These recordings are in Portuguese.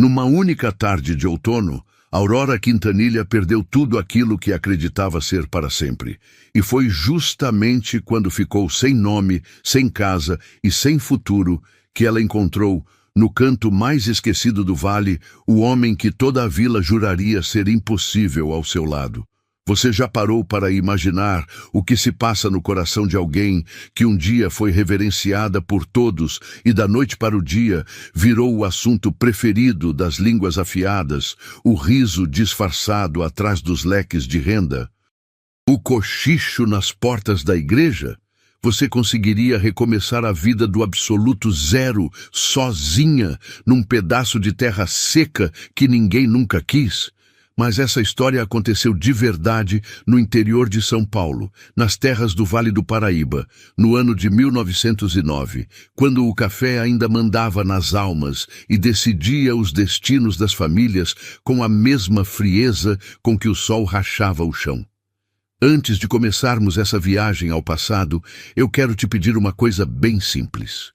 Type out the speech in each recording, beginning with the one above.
Numa única tarde de outono, Aurora Quintanilha perdeu tudo aquilo que acreditava ser para sempre. E foi justamente quando ficou sem nome, sem casa e sem futuro que ela encontrou, no canto mais esquecido do vale, o homem que toda a vila juraria ser impossível ao seu lado. Você já parou para imaginar o que se passa no coração de alguém que um dia foi reverenciada por todos e da noite para o dia virou o assunto preferido das línguas afiadas, o riso disfarçado atrás dos leques de renda? O cochicho nas portas da igreja? Você conseguiria recomeçar a vida do absoluto zero, sozinha, num pedaço de terra seca que ninguém nunca quis? Mas essa história aconteceu de verdade no interior de São Paulo, nas terras do Vale do Paraíba, no ano de 1909, quando o café ainda mandava nas almas e decidia os destinos das famílias com a mesma frieza com que o sol rachava o chão. Antes de começarmos essa viagem ao passado, eu quero te pedir uma coisa bem simples.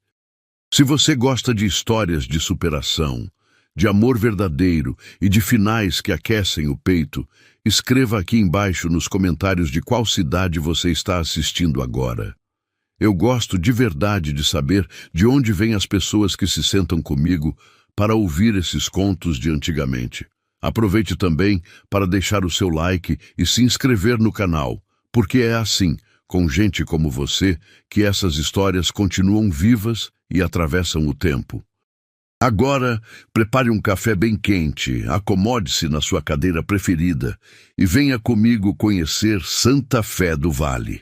Se você gosta de histórias de superação, de amor verdadeiro e de finais que aquecem o peito, escreva aqui embaixo nos comentários de qual cidade você está assistindo agora. Eu gosto de verdade de saber de onde vêm as pessoas que se sentam comigo para ouvir esses contos de antigamente. Aproveite também para deixar o seu like e se inscrever no canal, porque é assim, com gente como você, que essas histórias continuam vivas e atravessam o tempo. Agora, prepare um café bem quente, acomode-se na sua cadeira preferida e venha comigo conhecer Santa Fé do Vale.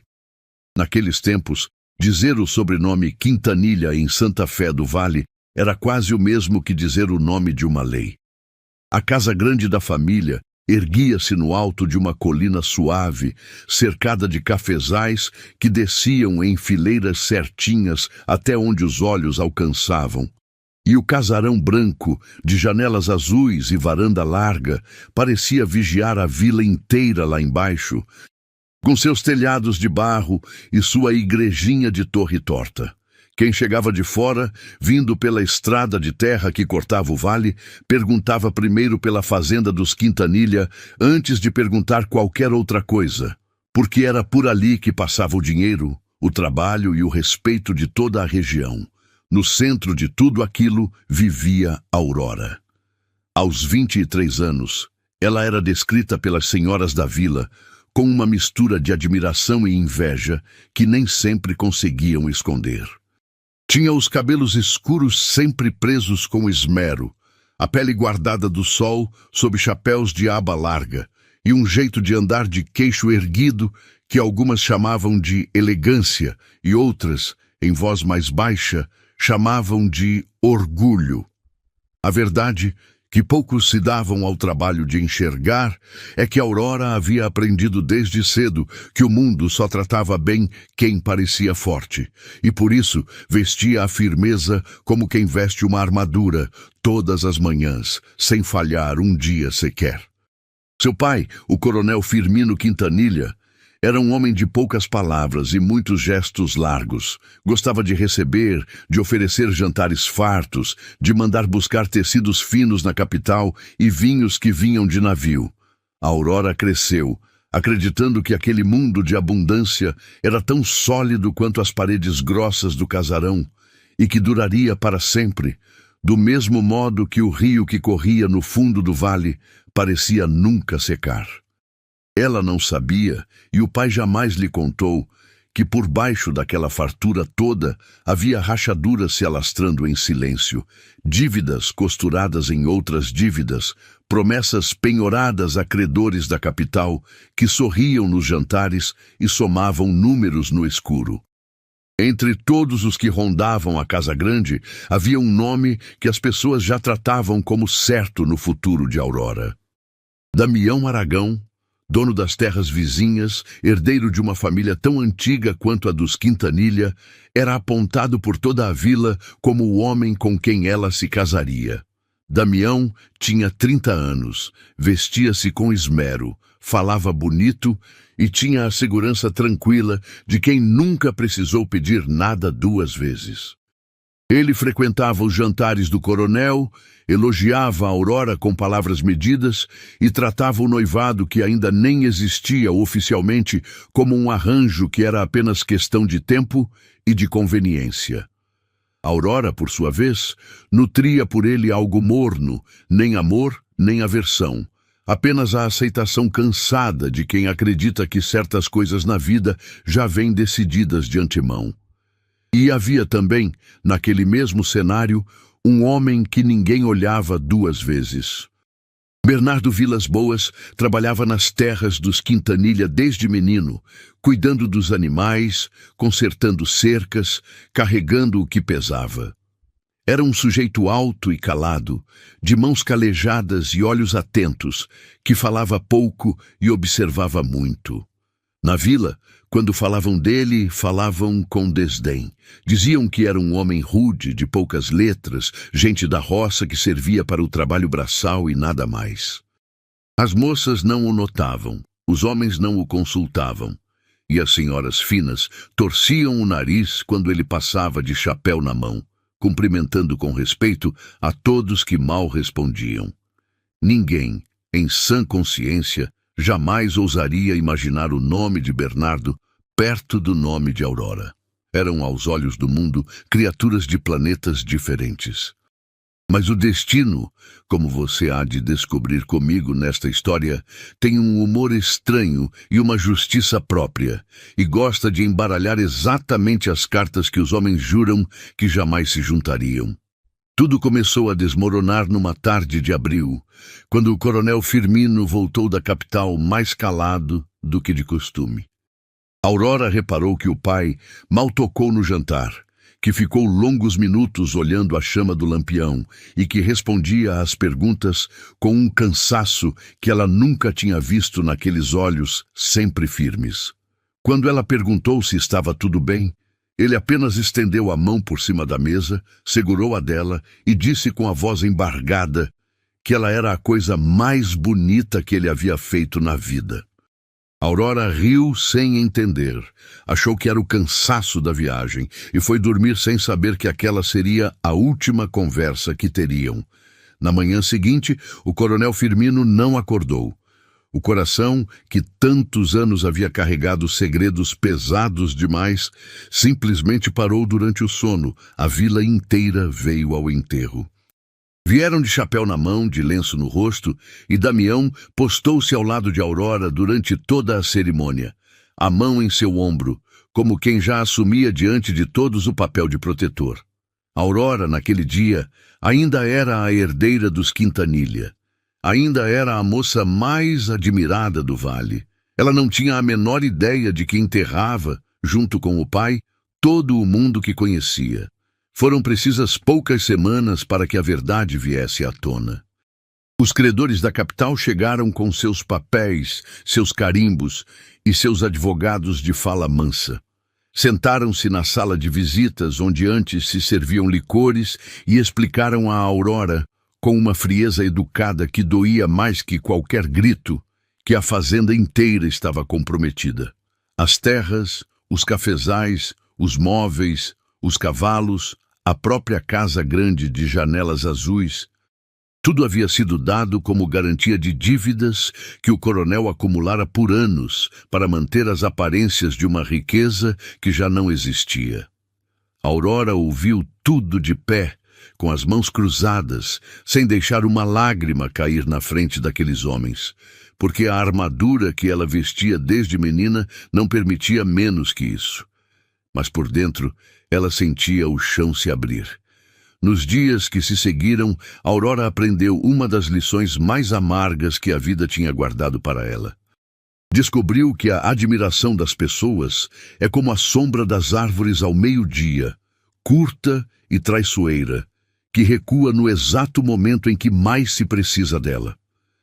Naqueles tempos, dizer o sobrenome Quintanilha em Santa Fé do Vale era quase o mesmo que dizer o nome de uma lei. A casa grande da família erguia-se no alto de uma colina suave, cercada de cafezais que desciam em fileiras certinhas até onde os olhos alcançavam. E o casarão branco, de janelas azuis e varanda larga, parecia vigiar a vila inteira lá embaixo, com seus telhados de barro e sua igrejinha de torre torta. Quem chegava de fora, vindo pela estrada de terra que cortava o vale, perguntava primeiro pela fazenda dos Quintanilha antes de perguntar qualquer outra coisa, porque era por ali que passava o dinheiro, o trabalho e o respeito de toda a região. No centro de tudo aquilo vivia Aurora. Aos 23 anos, ela era descrita pelas senhoras da vila com uma mistura de admiração e inveja que nem sempre conseguiam esconder. Tinha os cabelos escuros sempre presos com esmero, a pele guardada do sol sob chapéus de aba larga e um jeito de andar de queixo erguido que algumas chamavam de elegância e outras, em voz mais baixa, chamavam de orgulho. A verdade, que poucos se davam ao trabalho de enxergar, é que Aurora havia aprendido desde cedo que o mundo só tratava bem quem parecia forte, e por isso vestia a firmeza como quem veste uma armadura todas as manhãs, sem falhar um dia sequer. Seu pai, o coronel Firmino Quintanilha, era um homem de poucas palavras e muitos gestos largos. Gostava de receber, de oferecer jantares fartos, de mandar buscar tecidos finos na capital e vinhos que vinham de navio. A Aurora cresceu, acreditando que aquele mundo de abundância era tão sólido quanto as paredes grossas do casarão e que duraria para sempre, do mesmo modo que o rio que corria no fundo do vale parecia nunca secar. Ela não sabia, e o pai jamais lhe contou, que por baixo daquela fartura toda havia rachaduras se alastrando em silêncio, dívidas costuradas em outras dívidas, promessas penhoradas a credores da capital que sorriam nos jantares e somavam números no escuro. Entre todos os que rondavam a Casa Grande, havia um nome que as pessoas já tratavam como certo no futuro de Aurora. Damião Aragão, dono das terras vizinhas, herdeiro de uma família tão antiga quanto a dos Quintanilha, era apontado por toda a vila como o homem com quem ela se casaria. Damião tinha 30 anos, vestia-se com esmero, falava bonito e tinha a segurança tranquila de quem nunca precisou pedir nada 2 vezes. Ele frequentava os jantares do coronel, elogiava a Aurora com palavras medidas e tratava o noivado, que ainda nem existia oficialmente, como um arranjo que era apenas questão de tempo e de conveniência. Aurora, por sua vez, nutria por ele algo morno, nem amor, nem aversão, apenas a aceitação cansada de quem acredita que certas coisas na vida já vêm decididas de antemão. E havia também, naquele mesmo cenário, um homem que ninguém olhava duas vezes. Bernardo Vilas Boas trabalhava nas terras dos Quintanilha desde menino, cuidando dos animais, consertando cercas, carregando o que pesava. Era um sujeito alto e calado, de mãos calejadas e olhos atentos, que falava pouco e observava muito. Na vila, quando falavam dele, falavam com desdém. Diziam que era um homem rude, de poucas letras, gente da roça que servia para o trabalho braçal e nada mais. As moças não o notavam, os homens não o consultavam, e as senhoras finas torciam o nariz quando ele passava de chapéu na mão, cumprimentando com respeito a todos que mal respondiam. Ninguém, em sã consciência, jamais ousaria imaginar o nome de Bernardo perto do nome de Aurora. Eram, aos olhos do mundo, criaturas de planetas diferentes. Mas o destino, como você há de descobrir comigo nesta história, tem um humor estranho e uma justiça própria, e gosta de embaralhar exatamente as cartas que os homens juram que jamais se juntariam. Tudo começou a desmoronar numa tarde de abril, quando o coronel Firmino voltou da capital mais calado do que de costume. Aurora reparou que o pai mal tocou no jantar, que ficou longos minutos olhando a chama do lampião e que respondia às perguntas com um cansaço que ela nunca tinha visto naqueles olhos sempre firmes. Quando ela perguntou se estava tudo bem, ele apenas estendeu a mão por cima da mesa, segurou a dela e disse com a voz embargada que ela era a coisa mais bonita que ele havia feito na vida. Aurora riu sem entender, achou que era o cansaço da viagem e foi dormir sem saber que aquela seria a última conversa que teriam. Na manhã seguinte, o coronel Firmino não acordou. O coração, que tantos anos havia carregado segredos pesados demais, simplesmente parou durante o sono. A vila inteira veio ao enterro. Vieram de chapéu na mão, de lenço no rosto, e Damião postou-se ao lado de Aurora durante toda a cerimônia, a mão em seu ombro, como quem já assumia diante de todos o papel de protetor. Aurora, naquele dia, ainda era a herdeira dos Quintanilha. Ainda era a moça mais admirada do vale. Ela não tinha a menor ideia de que enterrava, junto com o pai, todo o mundo que conhecia. Foram precisas poucas semanas para que a verdade viesse à tona. Os credores da capital chegaram com seus papéis, seus carimbos e seus advogados de fala mansa. Sentaram-se na sala de visitas, onde antes se serviam licores, e explicaram a Aurora, com uma frieza educada que doía mais que qualquer grito, que a fazenda inteira estava comprometida. As terras, os cafezais, os móveis, os cavalos, a própria casa grande de janelas azuis, tudo havia sido dado como garantia de dívidas que o coronel acumulara por anos para manter as aparências de uma riqueza que já não existia. Aurora ouviu tudo de pé, com as mãos cruzadas, sem deixar uma lágrima cair na frente daqueles homens, porque a armadura que ela vestia desde menina não permitia menos que isso. Mas por dentro, ela sentia o chão se abrir. Nos dias que se seguiram, Aurora aprendeu uma das lições mais amargas que a vida tinha guardado para ela. Descobriu que a admiração das pessoas é como a sombra das árvores ao meio-dia, curta e traiçoeira, que recua no exato momento em que mais se precisa dela.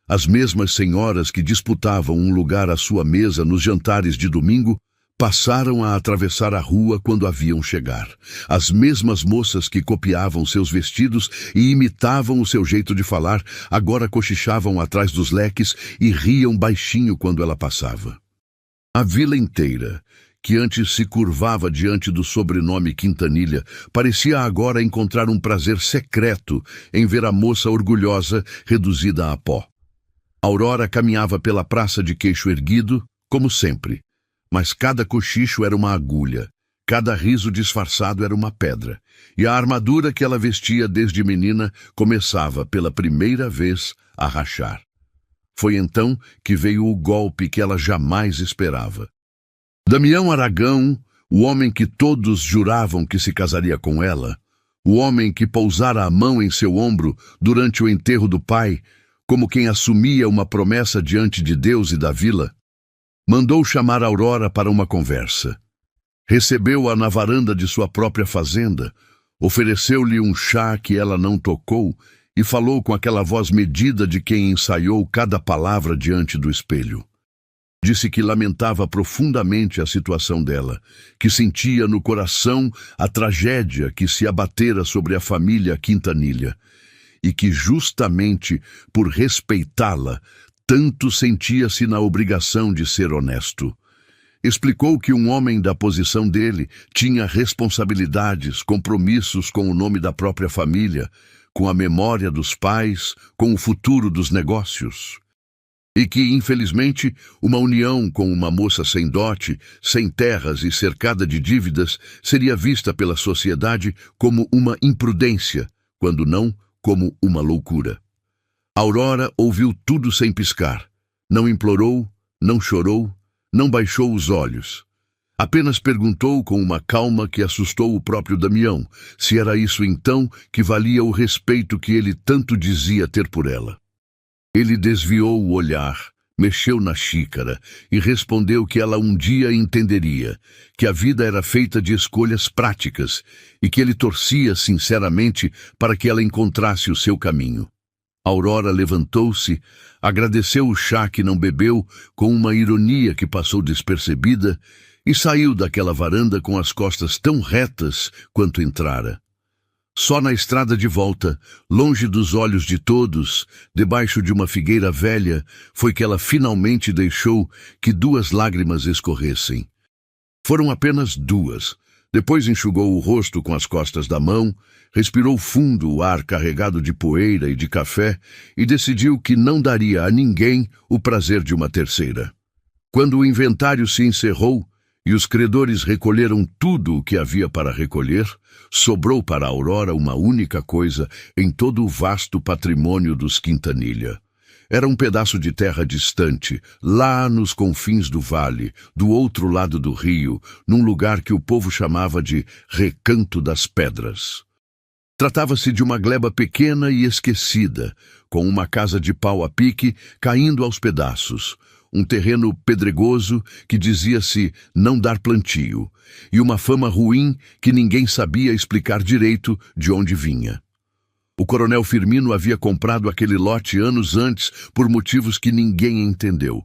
As mesmas senhoras que disputavam um lugar à sua mesa nos jantares de domingo passaram a atravessar a rua quando a viam chegar. As mesmas moças que copiavam seus vestidos e imitavam o seu jeito de falar, agora cochichavam atrás dos leques e riam baixinho quando ela passava. A vila inteira, que antes se curvava diante do sobrenome Quintanilha, parecia agora encontrar um prazer secreto em ver a moça orgulhosa reduzida a pó. Aurora caminhava pela praça de queixo erguido, como sempre, mas cada cochicho era uma agulha, cada riso disfarçado era uma pedra, e a armadura que ela vestia desde menina começava, pela primeira vez, a rachar. Foi então que veio o golpe que ela jamais esperava. Damião Aragão, o homem que todos juravam que se casaria com ela, o homem que pousara a mão em seu ombro durante o enterro do pai, como quem assumia uma promessa diante de Deus e da vila, mandou chamar Aurora para uma conversa. Recebeu-a na varanda de sua própria fazenda, ofereceu-lhe um chá que ela não tocou e falou com aquela voz medida de quem ensaiou cada palavra diante do espelho. Disse que lamentava profundamente a situação dela, que sentia no coração a tragédia que se abatera sobre a família Quintanilha, e que justamente por respeitá-la, tanto sentia-se na obrigação de ser honesto. Explicou que um homem da posição dele tinha responsabilidades, compromissos com o nome da própria família, com a memória dos pais, com o futuro dos negócios. E que, infelizmente, uma união com uma moça sem dote, sem terras e cercada de dívidas seria vista pela sociedade como uma imprudência, quando não como uma loucura. Aurora ouviu tudo sem piscar. Não implorou, não chorou, não baixou os olhos. Apenas perguntou com uma calma que assustou o próprio Damião, se era isso então que valia o respeito que ele tanto dizia ter por ela. Ele desviou o olhar, mexeu na xícara e respondeu que ela um dia entenderia, que a vida era feita de escolhas práticas e que ele torcia sinceramente para que ela encontrasse o seu caminho. Aurora levantou-se, agradeceu o chá que não bebeu com uma ironia que passou despercebida e saiu daquela varanda com as costas tão retas quanto entrara. Só na estrada de volta, longe dos olhos de todos, debaixo de uma figueira velha, foi que ela finalmente deixou que 2 lágrimas escorressem. Foram apenas 2. Depois enxugou o rosto com as costas da mão, respirou fundo o ar carregado de poeira e de café e decidiu que não daria a ninguém o prazer de uma terceira. Quando o inventário se encerrou e os credores recolheram tudo o que havia para recolher, sobrou para Aurora uma única coisa em todo o vasto patrimônio dos Quintanilha. Era um pedaço de terra distante, lá nos confins do vale, do outro lado do rio, num lugar que o povo chamava de Recanto das Pedras. Tratava-se de uma gleba pequena e esquecida, com uma casa de pau a pique caindo aos pedaços, um terreno pedregoso que dizia-se não dar plantio, e uma fama ruim que ninguém sabia explicar direito de onde vinha. O coronel Firmino havia comprado aquele lote anos antes por motivos que ninguém entendeu,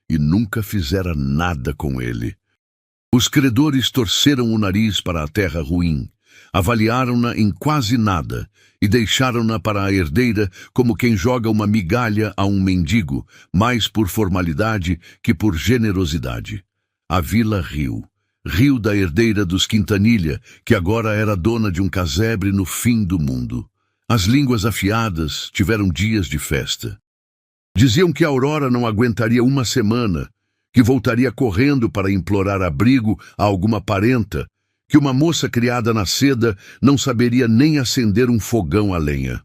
e nunca fizera nada com ele. Os credores torceram o nariz para a terra ruim, avaliaram-na em quase nada e deixaram-na para a herdeira como quem joga uma migalha a um mendigo, mais por formalidade que por generosidade. A vila riu. Riu da herdeira dos Quintanilha, que agora era dona de um casebre no fim do mundo. As línguas afiadas tiveram dias de festa. Diziam que Aurora não aguentaria uma semana, que voltaria correndo para implorar abrigo a alguma parenta, que uma moça criada na seda não saberia nem acender um fogão a lenha.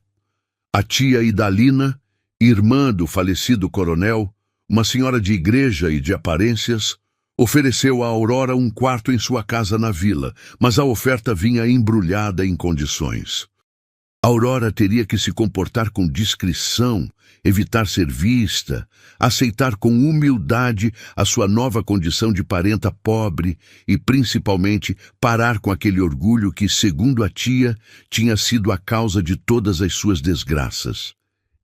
A tia Idalina, irmã do falecido coronel, uma senhora de igreja e de aparências, ofereceu a Aurora um quarto em sua casa na vila, mas a oferta vinha embrulhada em condições. Aurora teria que se comportar com discrição, evitar ser vista, aceitar com humildade a sua nova condição de parenta pobre e, principalmente, parar com aquele orgulho que, segundo a tia, tinha sido a causa de todas as suas desgraças.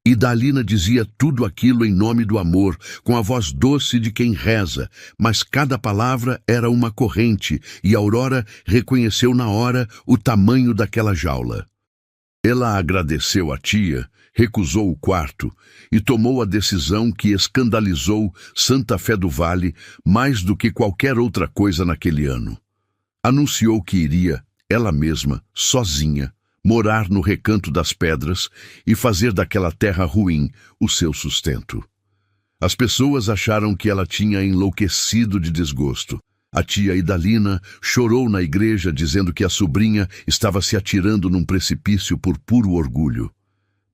Idalina dizia tudo aquilo em nome do amor, com a voz doce de quem reza, mas cada palavra era uma corrente e Aurora reconheceu na hora o tamanho daquela jaula. Ela agradeceu à tia, recusou o quarto e tomou a decisão que escandalizou Santa Fé do Vale mais do que qualquer outra coisa naquele ano. Anunciou que iria, ela mesma, sozinha, morar no Recanto das Pedras e fazer daquela terra ruim o seu sustento. As pessoas acharam que ela tinha enlouquecido de desgosto. A tia Idalina chorou na igreja dizendo que a sobrinha estava se atirando num precipício por puro orgulho.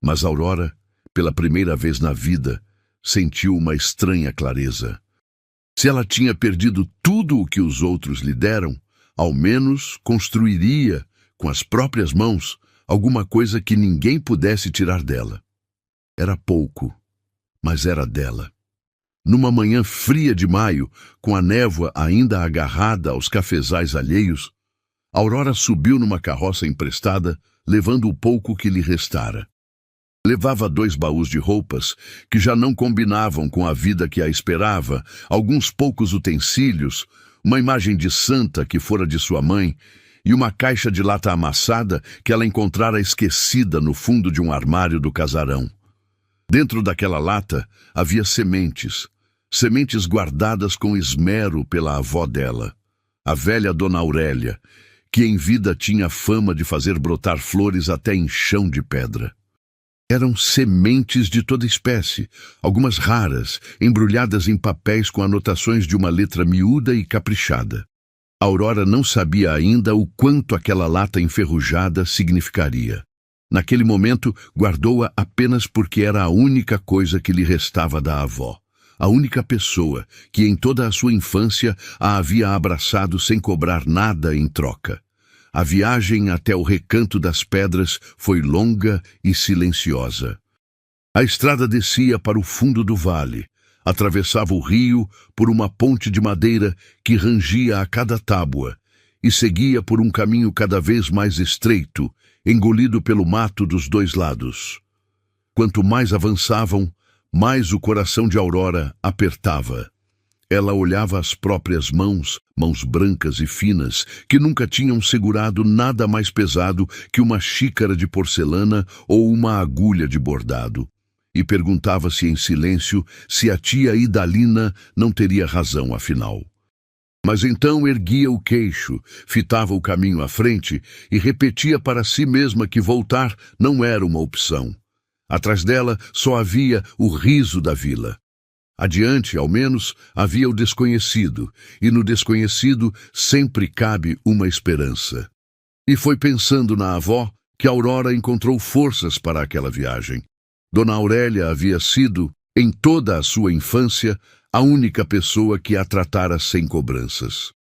Mas Aurora, pela primeira vez na vida, sentiu uma estranha clareza. Se ela tinha perdido tudo o que os outros lhe deram, ao menos construiria, com as próprias mãos, alguma coisa que ninguém pudesse tirar dela. Era pouco, mas era dela. Numa manhã fria de maio, com a névoa ainda agarrada aos cafezais alheios, Aurora subiu numa carroça emprestada, levando o pouco que lhe restara. Levava 2 baús de roupas que já não combinavam com a vida que a esperava, alguns poucos utensílios, uma imagem de santa que fora de sua mãe e uma caixa de lata amassada que ela encontrara esquecida no fundo de um armário do casarão. Dentro daquela lata havia sementes guardadas com esmero pela avó dela, a velha Dona Aurélia, que em vida tinha fama de fazer brotar flores até em chão de pedra. Eram sementes de toda espécie, algumas raras, embrulhadas em papéis com anotações de uma letra miúda e caprichada. Aurora não sabia ainda o quanto aquela lata enferrujada significaria. Naquele momento, guardou-a apenas porque era a única coisa que lhe restava da avó. A única pessoa que em toda a sua infância a havia abraçado sem cobrar nada em troca. A viagem até o Recanto das Pedras foi longa e silenciosa. A estrada descia para o fundo do vale, atravessava o rio por uma ponte de madeira que rangia a cada tábua e seguia por um caminho cada vez mais estreito, engolido pelo mato dos 2 lados. Quanto mais avançavam, mais o coração de Aurora apertava. Ela olhava as próprias mãos brancas e finas, que nunca tinham segurado nada mais pesado que uma xícara de porcelana ou uma agulha de bordado, e perguntava-se em silêncio se a tia Idalina não teria razão afinal. Mas então erguia o queixo, fitava o caminho à frente e repetia para si mesma que voltar não era uma opção. Atrás dela só havia o riso da vila. Adiante, ao menos, havia o desconhecido, e no desconhecido sempre cabe uma esperança. E foi pensando na avó que Aurora encontrou forças para aquela viagem. Dona Aurélia havia sido, em toda a sua infância, a única pessoa que a tratara sem cobranças.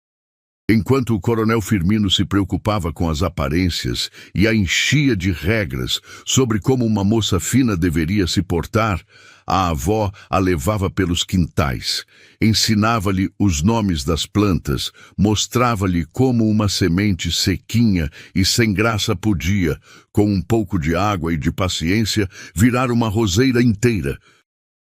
Enquanto o coronel Firmino se preocupava com as aparências e a enchia de regras sobre como uma moça fina deveria se portar, a avó a levava pelos quintais, ensinava-lhe os nomes das plantas, mostrava-lhe como uma semente sequinha e sem graça podia, com um pouco de água e de paciência, virar uma roseira inteira.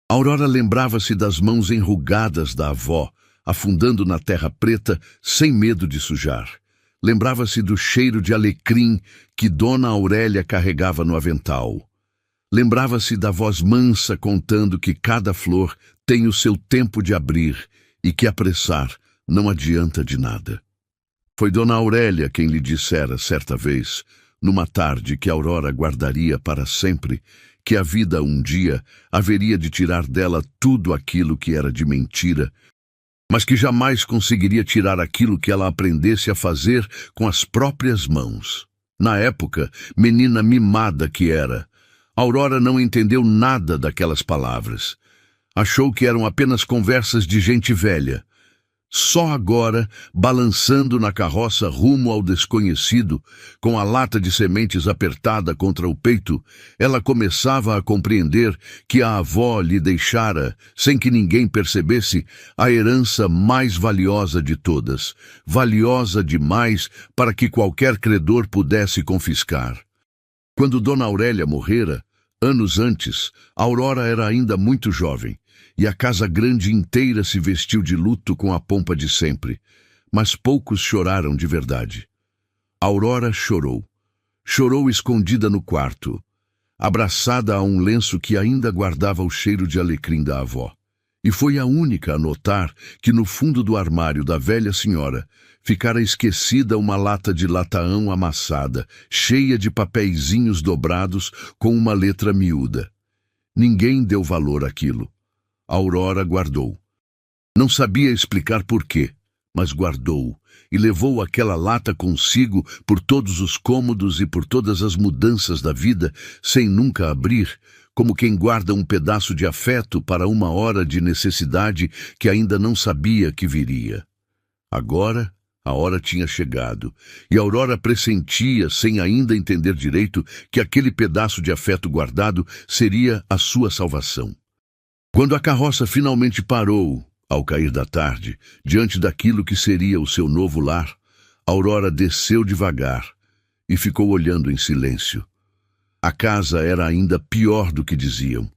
Aurora lembrava-se das mãos enrugadas da avó, afundando na terra preta sem medo de sujar. Lembrava-se do cheiro de alecrim que Dona Aurélia carregava no avental. Lembrava-se da voz mansa contando que cada flor tem o seu tempo de abrir e que apressar não adianta de nada. Foi Dona Aurélia quem lhe dissera certa vez, numa tarde que Aurora guardaria para sempre, que a vida um dia haveria de tirar dela tudo aquilo que era de mentira, mas que jamais conseguiria tirar aquilo que ela aprendesse a fazer com as próprias mãos. Na época, menina mimada que era, Aurora não entendeu nada daquelas palavras. Achou que eram apenas conversas de gente velha. Só agora, balançando na carroça rumo ao desconhecido, com a lata de sementes apertada contra o peito, ela começava a compreender que a avó lhe deixara, sem que ninguém percebesse, a herança mais valiosa de todas, valiosa demais para que qualquer credor pudesse confiscar. Quando Dona Aurélia morrera, anos antes, Aurora era ainda muito jovem, e a casa grande inteira se vestiu de luto com a pompa de sempre, mas poucos choraram de verdade. Aurora chorou. Chorou escondida no quarto, abraçada a um lenço que ainda guardava o cheiro de alecrim da avó. E foi a única a notar que no fundo do armário da velha senhora ficara esquecida uma lata de lataão amassada, cheia de papeizinhos dobrados com uma letra miúda. Ninguém deu valor àquilo. Aurora guardou. Não sabia explicar por quê, mas guardou e levou aquela lata consigo por todos os cômodos e por todas as mudanças da vida, sem nunca abrir, como quem guarda um pedaço de afeto para uma hora de necessidade que ainda não sabia que viria. Agora, a hora tinha chegado, e Aurora pressentia, sem ainda entender direito, que aquele pedaço de afeto guardado seria a sua salvação. Quando a carroça finalmente parou, ao cair da tarde, diante daquilo que seria o seu novo lar, Aurora desceu devagar e ficou olhando em silêncio. A casa era ainda pior do que diziam.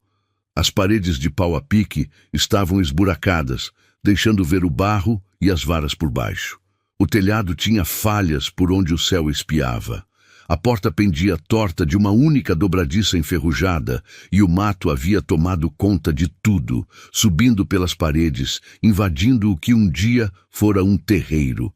As paredes de pau a pique estavam esburacadas, deixando ver o barro e as varas por baixo. O telhado tinha falhas por onde o céu espiava. A porta pendia torta de uma única dobradiça enferrujada, e o mato havia tomado conta de tudo, subindo pelas paredes, invadindo o que um dia fora um terreiro.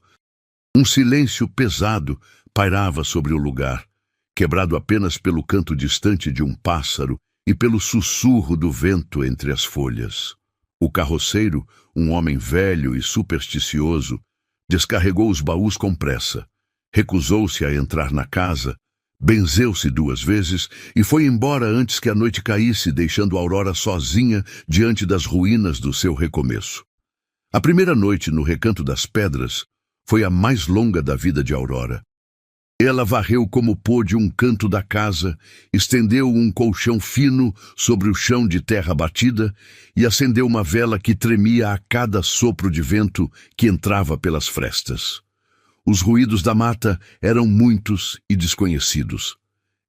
Um silêncio pesado pairava sobre o lugar, quebrado apenas pelo canto distante de um pássaro e pelo sussurro do vento entre as folhas. O carroceiro, um homem velho e supersticioso, descarregou os baús com pressa, recusou-se a entrar na casa, benzeu-se 2 vezes e foi embora antes que a noite caísse, deixando Aurora sozinha diante das ruínas do seu recomeço. A primeira noite no Recanto das Pedras foi a mais longa da vida de Aurora. Ela varreu como pôde um canto da casa, estendeu um colchão fino sobre o chão de terra batida e acendeu uma vela que tremia a cada sopro de vento que entrava pelas frestas. Os ruídos da mata eram muitos e desconhecidos.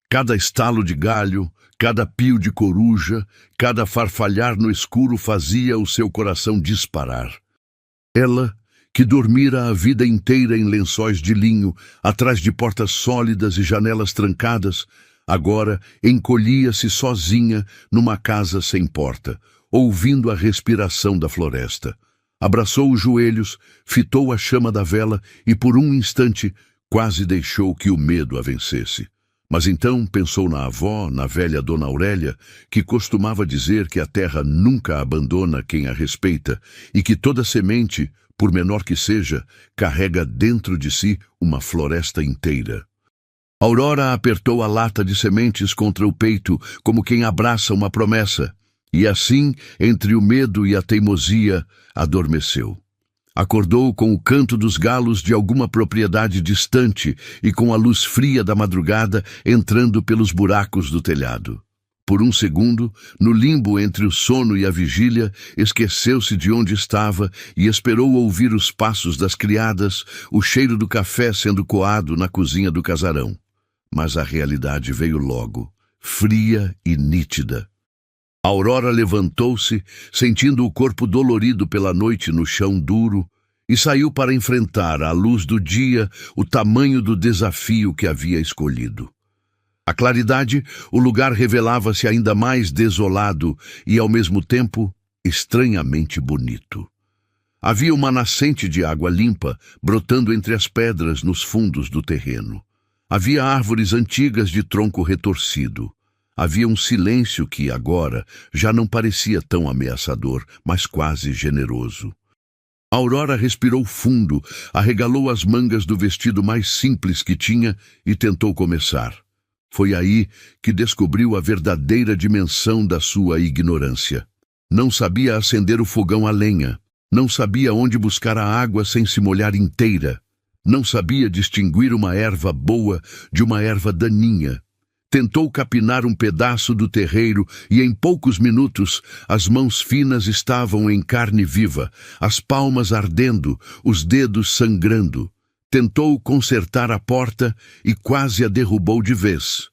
Cada estalo de galho, cada pio de coruja, cada farfalhar no escuro fazia o seu coração disparar. Ela, que dormira a vida inteira em lençóis de linho, atrás de portas sólidas e janelas trancadas, agora encolhia-se sozinha numa casa sem porta, ouvindo a respiração da floresta. Abraçou os joelhos, fitou a chama da vela e por um instante quase deixou que o medo a vencesse. Mas então pensou na avó, na velha Dona Aurélia, que costumava dizer que a terra nunca abandona quem a respeita e que toda semente, por menor que seja, carrega dentro de si uma floresta inteira. Aurora apertou a lata de sementes contra o peito, como quem abraça uma promessa, e assim, entre o medo e a teimosia, adormeceu. Acordou com o canto dos galos de alguma propriedade distante e com a luz fria da madrugada entrando pelos buracos do telhado. Por um segundo, no limbo entre o sono e a vigília, esqueceu-se de onde estava e esperou ouvir os passos das criadas, o cheiro do café sendo coado na cozinha do casarão. Mas a realidade veio logo, fria e nítida. Aurora levantou-se, sentindo o corpo dolorido pela noite no chão duro, e saiu para enfrentar, à luz do dia, o tamanho do desafio que havia escolhido. À claridade, o lugar revelava-se ainda mais desolado e, ao mesmo tempo, estranhamente bonito. Havia uma nascente de água limpa brotando entre as pedras nos fundos do terreno. Havia árvores antigas de tronco retorcido. Havia um silêncio que, agora, já não parecia tão ameaçador, mas quase generoso. Aurora respirou fundo, arregalou as mangas do vestido mais simples que tinha e tentou começar. Foi aí que descobriu a verdadeira dimensão da sua ignorância. Não sabia acender o fogão a lenha. Não sabia onde buscar a água sem se molhar inteira. Não sabia distinguir uma erva boa de uma erva daninha. Tentou capinar um pedaço do terreiro e em poucos minutos as mãos finas estavam em carne viva, as palmas ardendo, os dedos sangrando. Tentou consertar a porta e quase a derrubou de vez.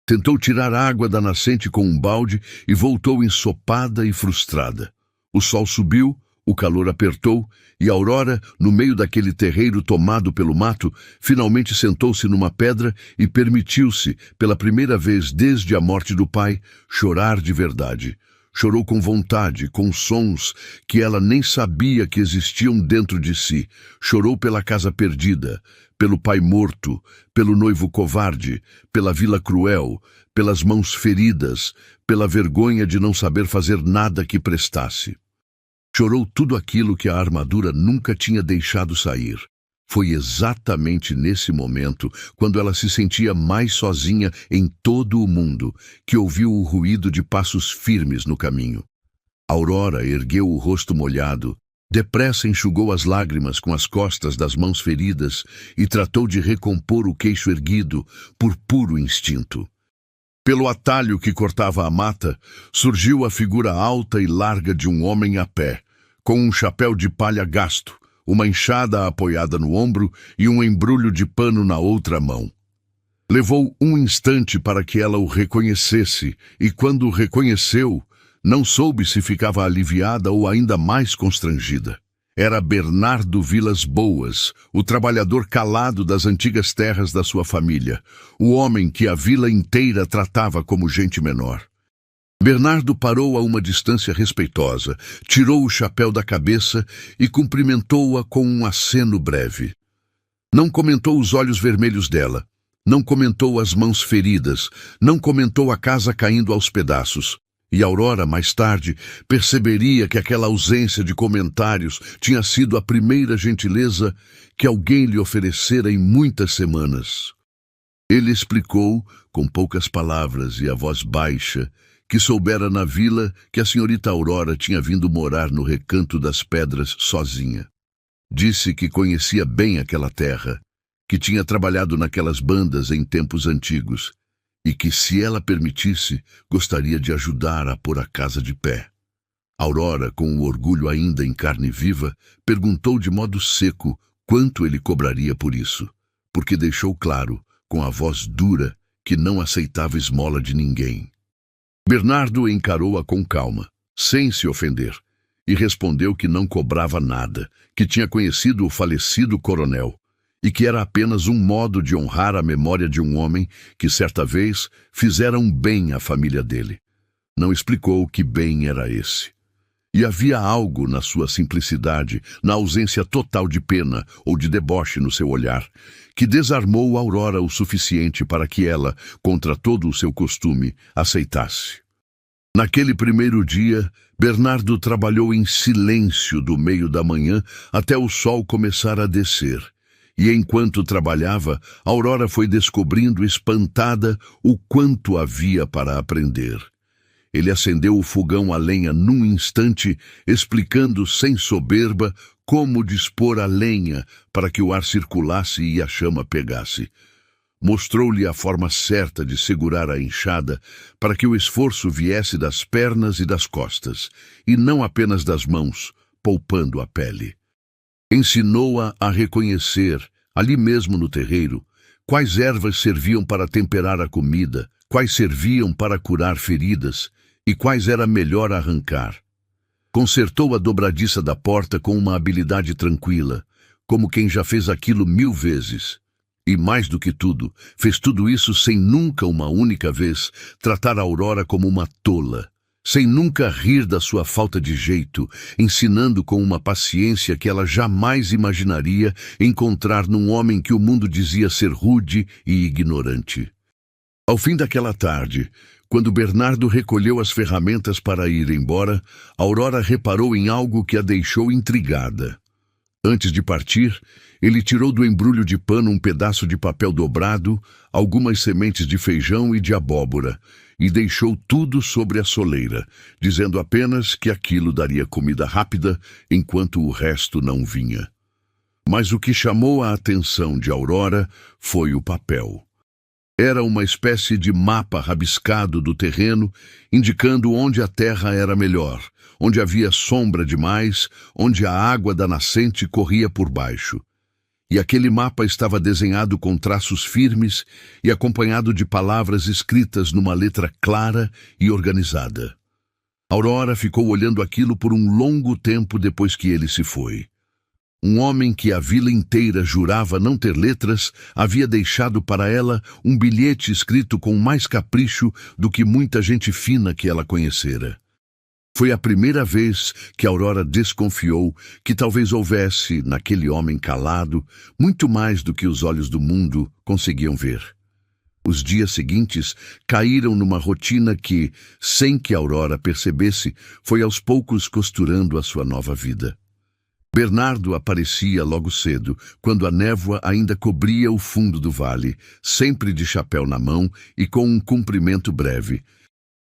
Tentou tirar água da nascente com um balde e voltou ensopada e frustrada. O sol subiu, O calor apertou e Aurora, no meio daquele terreiro tomado pelo mato, finalmente sentou-se numa pedra e permitiu-se, pela primeira vez desde a morte do pai, chorar de verdade. Chorou com vontade, com sons que ela nem sabia que existiam dentro de si. Chorou pela casa perdida, pelo pai morto, pelo noivo covarde, pela vila cruel, pelas mãos feridas, pela vergonha de não saber fazer nada que prestasse. Chorou tudo aquilo que a armadura nunca tinha deixado sair. Foi exatamente nesse momento, quando ela se sentia mais sozinha em todo o mundo, que ouviu o ruído de passos firmes no caminho. Aurora ergueu o rosto molhado, depressa enxugou as lágrimas com as costas das mãos feridas e tratou de recompor o queixo erguido por puro instinto. Pelo atalho que cortava a mata, surgiu a figura alta e larga de um homem a pé, com um chapéu de palha gasto, uma enxada apoiada no ombro e um embrulho de pano na outra mão. Levou um instante para que ela o reconhecesse, e quando o reconheceu, não soube se ficava aliviada ou ainda mais constrangida. Era Bernardo Vilas Boas, o trabalhador calado das antigas terras da sua família, o homem que a vila inteira tratava como gente menor. Bernardo parou a uma distância respeitosa, tirou o chapéu da cabeça e cumprimentou-a com um aceno breve. Não comentou os olhos vermelhos dela, não comentou as mãos feridas, não comentou a casa caindo aos pedaços. E Aurora, mais tarde, perceberia que aquela ausência de comentários tinha sido a primeira gentileza que alguém lhe oferecera em muitas semanas. Ele explicou, com poucas palavras e a voz baixa, que soubera na vila que a senhorita Aurora tinha vindo morar no Recanto das Pedras sozinha. Disse que conhecia bem aquela terra, que tinha trabalhado naquelas bandas em tempos antigos, e que, se ela permitisse, gostaria de ajudar a pôr a casa de pé. Aurora, com o orgulho ainda em carne viva, perguntou de modo seco quanto ele cobraria por isso, porque deixou claro, com a voz dura, que não aceitava esmola de ninguém. Bernardo encarou-a com calma, sem se ofender, e respondeu que não cobrava nada, que tinha conhecido o falecido coronel, e que era apenas um modo de honrar a memória de um homem que, certa vez, fizera um bem à família dele. Não explicou que bem era esse. E havia algo na sua simplicidade, na ausência total de pena ou de deboche no seu olhar, que desarmou Aurora o suficiente para que ela, contra todo o seu costume, aceitasse. Naquele primeiro dia, Bernardo trabalhou em silêncio do meio da manhã até o sol começar a descer. E enquanto trabalhava, Aurora foi descobrindo espantada o quanto havia para aprender. Ele acendeu o fogão a lenha num instante, explicando sem soberba como dispor a lenha para que o ar circulasse e a chama pegasse. Mostrou-lhe a forma certa de segurar a enxada para que o esforço viesse das pernas e das costas, e não apenas das mãos, poupando a pele. Ensinou-a a reconhecer, ali mesmo no terreiro, quais ervas serviam para temperar a comida, quais serviam para curar feridas e quais era melhor arrancar. Consertou a dobradiça da porta com uma habilidade tranquila, como quem já fez aquilo 1000 vezes. E mais do que tudo, fez tudo isso sem nunca uma única vez tratar a Aurora como uma tola, sem nunca rir da sua falta de jeito, ensinando com uma paciência que ela jamais imaginaria encontrar num homem que o mundo dizia ser rude e ignorante. Ao fim daquela tarde, quando Bernardo recolheu as ferramentas para ir embora, Aurora reparou em algo que a deixou intrigada. Antes de partir, ele tirou do embrulho de pano um pedaço de papel dobrado, algumas sementes de feijão e de abóbora, e deixou tudo sobre a soleira, dizendo apenas que aquilo daria comida rápida enquanto o resto não vinha. Mas o que chamou a atenção de Aurora foi o papel. Era uma espécie de mapa rabiscado do terreno, indicando onde a terra era melhor, onde havia sombra demais, onde a água da nascente corria por baixo. E aquele mapa estava desenhado com traços firmes e acompanhado de palavras escritas numa letra clara e organizada. Aurora ficou olhando aquilo por um longo tempo depois que ele se foi. Um homem que a vila inteira jurava não ter letras havia deixado para ela um bilhete escrito com mais capricho do que muita gente fina que ela conhecera. Foi a primeira vez que Aurora desconfiou que talvez houvesse, naquele homem calado, muito mais do que os olhos do mundo conseguiam ver. Os dias seguintes caíram numa rotina que, sem que Aurora percebesse, foi aos poucos costurando a sua nova vida. Bernardo aparecia logo cedo, quando a névoa ainda cobria o fundo do vale, sempre de chapéu na mão e com um cumprimento breve.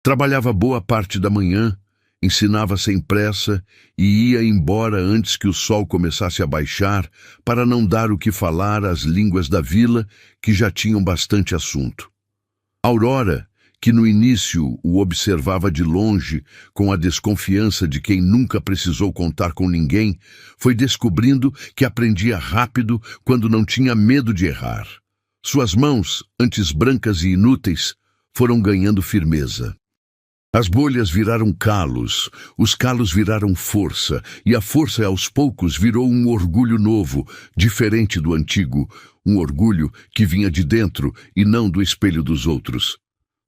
Trabalhava boa parte da manhã, ensinava sem pressa e ia embora antes que o sol começasse a baixar, para não dar o que falar às línguas da vila, que já tinham bastante assunto. Aurora, que no início o observava de longe, com a desconfiança de quem nunca precisou contar com ninguém, foi descobrindo que aprendia rápido quando não tinha medo de errar. Suas mãos, antes brancas e inúteis, foram ganhando firmeza. As bolhas viraram calos, os calos viraram força, e a força aos poucos virou um orgulho novo, diferente do antigo, um orgulho que vinha de dentro e não do espelho dos outros.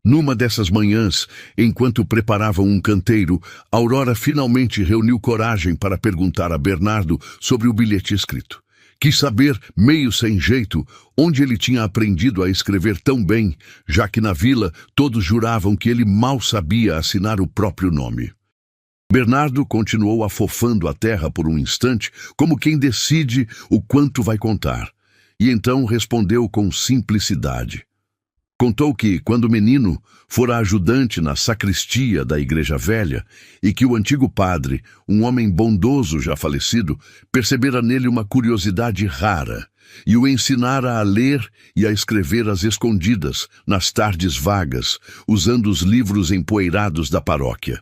Numa dessas manhãs, enquanto preparavam um canteiro, Aurora finalmente reuniu coragem para perguntar a Bernardo sobre o bilhete escrito. Quis saber, meio sem jeito, onde ele tinha aprendido a escrever tão bem, já que na vila todos juravam que ele mal sabia assinar o próprio nome. Bernardo continuou afofando a terra por um instante, como quem decide o quanto vai contar, e então respondeu com simplicidade. Contou que, quando menino, fora ajudante na sacristia da Igreja Velha e que o antigo padre, um homem bondoso já falecido, percebera nele uma curiosidade rara e o ensinara a ler e a escrever às escondidas, nas tardes vagas, usando os livros empoeirados da paróquia.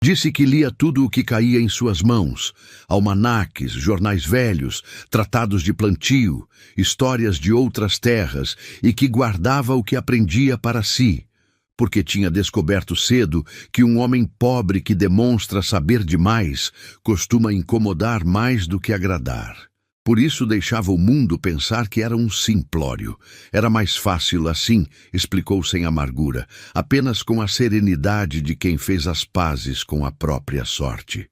Disse que lia tudo o que caía em suas mãos, almanaques, jornais velhos, tratados de plantio, histórias de outras terras, e que guardava o que aprendia para si, porque tinha descoberto cedo que um homem pobre que demonstra saber demais costuma incomodar mais do que agradar. Por isso deixava o mundo pensar que era um simplório. Era mais fácil assim, explicou sem amargura, apenas com a serenidade de quem fez as pazes com a própria sorte.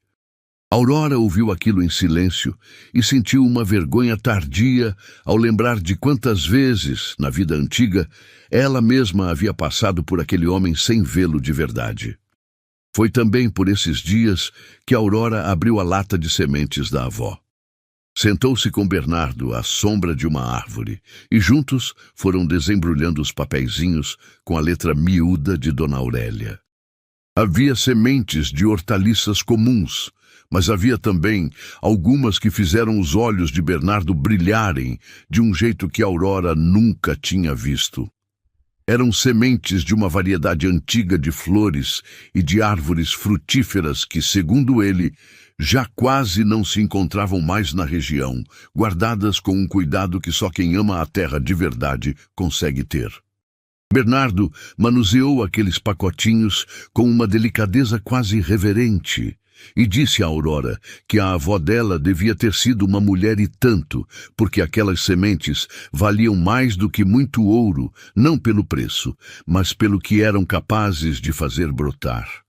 Aurora ouviu aquilo em silêncio e sentiu uma vergonha tardia ao lembrar de quantas vezes, na vida antiga, ela mesma havia passado por aquele homem sem vê-lo de verdade. Foi também por esses dias que Aurora abriu a lata de sementes da avó. Sentou-se com Bernardo à sombra de uma árvore e juntos foram desembrulhando os papeizinhos com a letra miúda de Dona Aurélia. Havia sementes de hortaliças comuns, mas havia também algumas que fizeram os olhos de Bernardo brilharem de um jeito que Aurora nunca tinha visto. Eram sementes de uma variedade antiga de flores e de árvores frutíferas que, segundo ele, já quase não se encontravam mais na região, guardadas com um cuidado que só quem ama a terra de verdade consegue ter. Bernardo manuseou aqueles pacotinhos com uma delicadeza quase reverente e disse a Aurora que a avó dela devia ter sido uma mulher e tanto, porque aquelas sementes valiam mais do que muito ouro, não pelo preço, mas pelo que eram capazes de fazer brotar.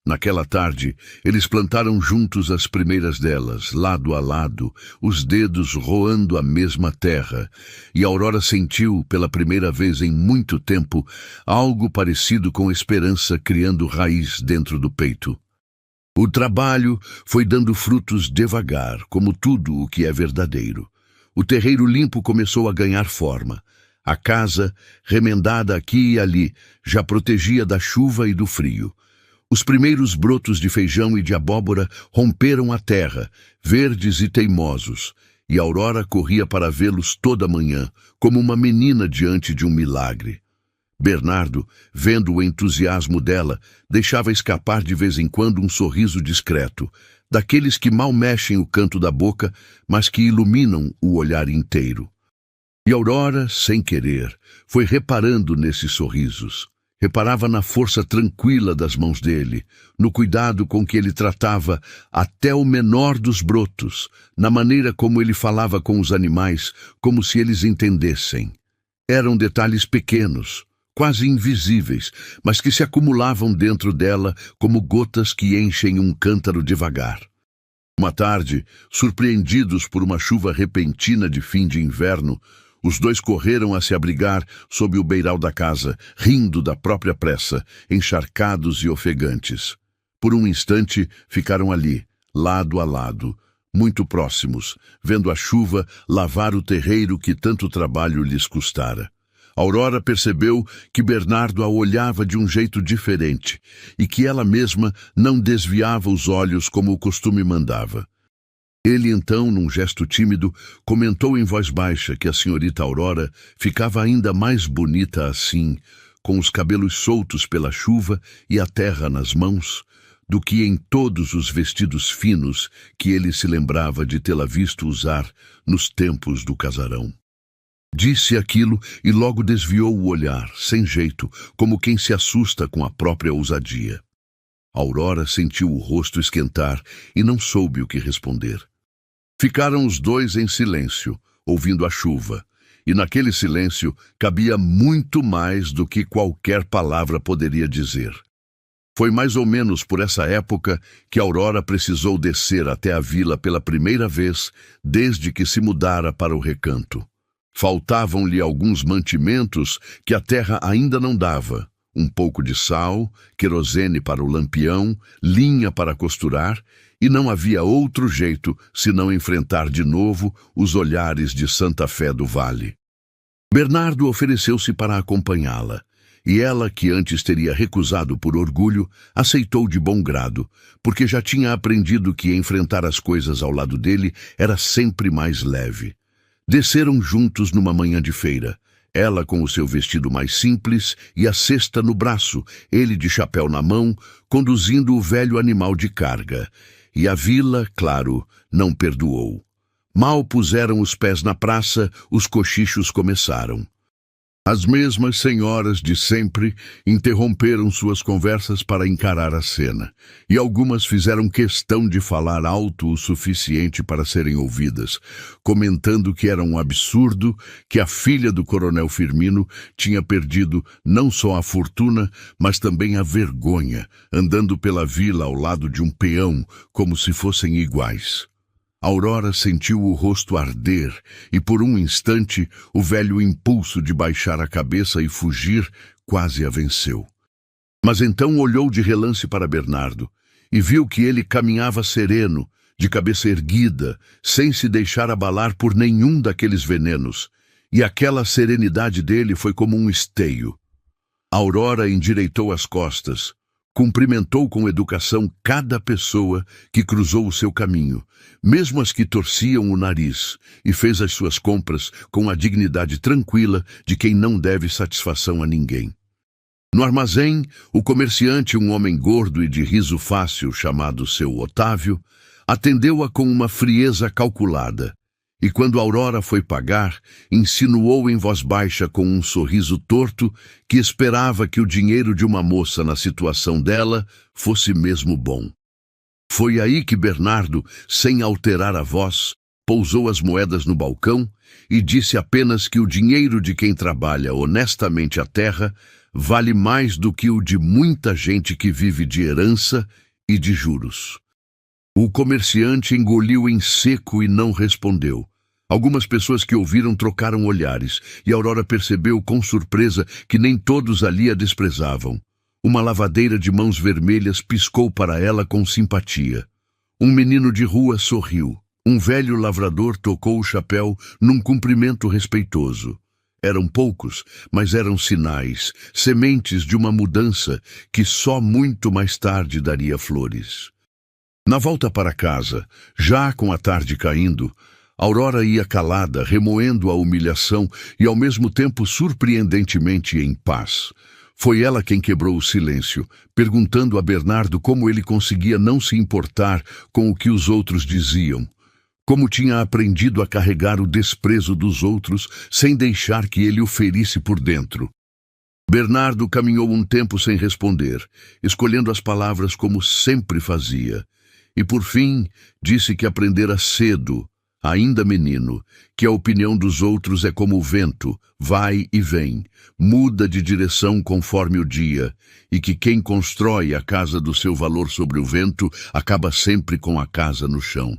Naquela tarde, eles plantaram juntos as primeiras delas, lado a lado, os dedos roando a mesma terra, e Aurora sentiu, pela primeira vez em muito tempo, algo parecido com esperança criando raiz dentro do peito. O trabalho foi dando frutos devagar, como tudo o que é verdadeiro. O terreiro limpo começou a ganhar forma. A casa, remendada aqui e ali, já protegia da chuva e do frio. Os primeiros brotos de feijão e de abóbora romperam a terra, verdes e teimosos, e Aurora corria para vê-los toda manhã, como uma menina diante de um milagre. Bernardo, vendo o entusiasmo dela, deixava escapar de vez em quando um sorriso discreto, daqueles que mal mexem o canto da boca, mas que iluminam o olhar inteiro. E Aurora, sem querer, foi reparando nesses sorrisos. Reparava na força tranquila das mãos dele, no cuidado com que ele tratava até o menor dos brotos, na maneira como ele falava com os animais, como se eles entendessem. Eram detalhes pequenos, quase invisíveis, mas que se acumulavam dentro dela como gotas que enchem um cântaro devagar. Uma tarde, surpreendidos por uma chuva repentina de fim de inverno, os dois correram a se abrigar sob o beiral da casa, rindo da própria pressa, encharcados e ofegantes. Por um instante, ficaram ali, lado a lado, muito próximos, vendo a chuva lavar o terreiro que tanto trabalho lhes custara. Aurora percebeu que Bernardo a olhava de um jeito diferente e que ela mesma não desviava os olhos como o costume mandava. Ele então, num gesto tímido, comentou em voz baixa que a senhorita Aurora ficava ainda mais bonita assim, com os cabelos soltos pela chuva e a terra nas mãos, do que em todos os vestidos finos que ele se lembrava de tê-la visto usar nos tempos do casarão. Disse aquilo e logo desviou o olhar, sem jeito, como quem se assusta com a própria ousadia. Aurora sentiu o rosto esquentar e não soube o que responder. Ficaram os dois em silêncio, ouvindo a chuva, e naquele silêncio cabia muito mais do que qualquer palavra poderia dizer. Foi mais ou menos por essa época que Aurora precisou descer até a vila pela primeira vez desde que se mudara para o recanto. Faltavam-lhe alguns mantimentos que a terra ainda não dava. Um pouco de sal, querosene para o lampião, linha para costurar, e não havia outro jeito senão enfrentar de novo os olhares de Santa Fé do Vale. Bernardo ofereceu-se para acompanhá-la, e ela, que antes teria recusado por orgulho, aceitou de bom grado, porque já tinha aprendido que enfrentar as coisas ao lado dele era sempre mais leve. Desceram juntos numa manhã de feira, ela com o seu vestido mais simples e a cesta no braço, ele de chapéu na mão, conduzindo o velho animal de carga. E a vila, claro, não perdoou. Mal puseram os pés na praça, os cochichos começaram. As mesmas senhoras de sempre interromperam suas conversas para encarar a cena, e algumas fizeram questão de falar alto o suficiente para serem ouvidas, comentando que era um absurdo que a filha do coronel Firmino tinha perdido não só a fortuna, mas também a vergonha, andando pela vila ao lado de um peão, como se fossem iguais. Aurora sentiu o rosto arder e, por um instante, o velho impulso de baixar a cabeça e fugir quase a venceu. Mas então olhou de relance para Bernardo e viu que ele caminhava sereno, de cabeça erguida, sem se deixar abalar por nenhum daqueles venenos, e aquela serenidade dele foi como um esteio. Aurora endireitou as costas, cumprimentou com educação cada pessoa que cruzou o seu caminho, mesmo as que torciam o nariz, e fez as suas compras com a dignidade tranquila de quem não deve satisfação a ninguém. No armazém, o comerciante, um homem gordo e de riso fácil chamado seu Otávio, atendeu-a com uma frieza calculada, e quando Aurora foi pagar, insinuou em voz baixa com um sorriso torto que esperava que o dinheiro de uma moça na situação dela fosse mesmo bom. Foi aí que Bernardo, sem alterar a voz, pousou as moedas no balcão e disse apenas que o dinheiro de quem trabalha honestamente a terra vale mais do que o de muita gente que vive de herança e de juros. O comerciante engoliu em seco e não respondeu. Algumas pessoas que ouviram trocaram olhares, e Aurora percebeu com surpresa que nem todos ali a desprezavam. Uma lavadeira de mãos vermelhas piscou para ela com simpatia. Um menino de rua sorriu. Um velho lavrador tocou o chapéu num cumprimento respeitoso. Eram poucos, mas eram sinais, sementes de uma mudança que só muito mais tarde daria flores. Na volta para casa, já com a tarde caindo, Aurora ia calada, remoendo a humilhação e ao mesmo tempo surpreendentemente em paz. Foi ela quem quebrou o silêncio, perguntando a Bernardo como ele conseguia não se importar com o que os outros diziam. Como tinha aprendido a carregar o desprezo dos outros sem deixar que ele o ferisse por dentro. Bernardo caminhou um tempo sem responder, escolhendo as palavras como sempre fazia. E por fim, disse que aprendera cedo, ainda menino, que a opinião dos outros é como o vento, vai e vem, muda de direção conforme o dia, e que quem constrói a casa do seu valor sobre o vento acaba sempre com a casa no chão.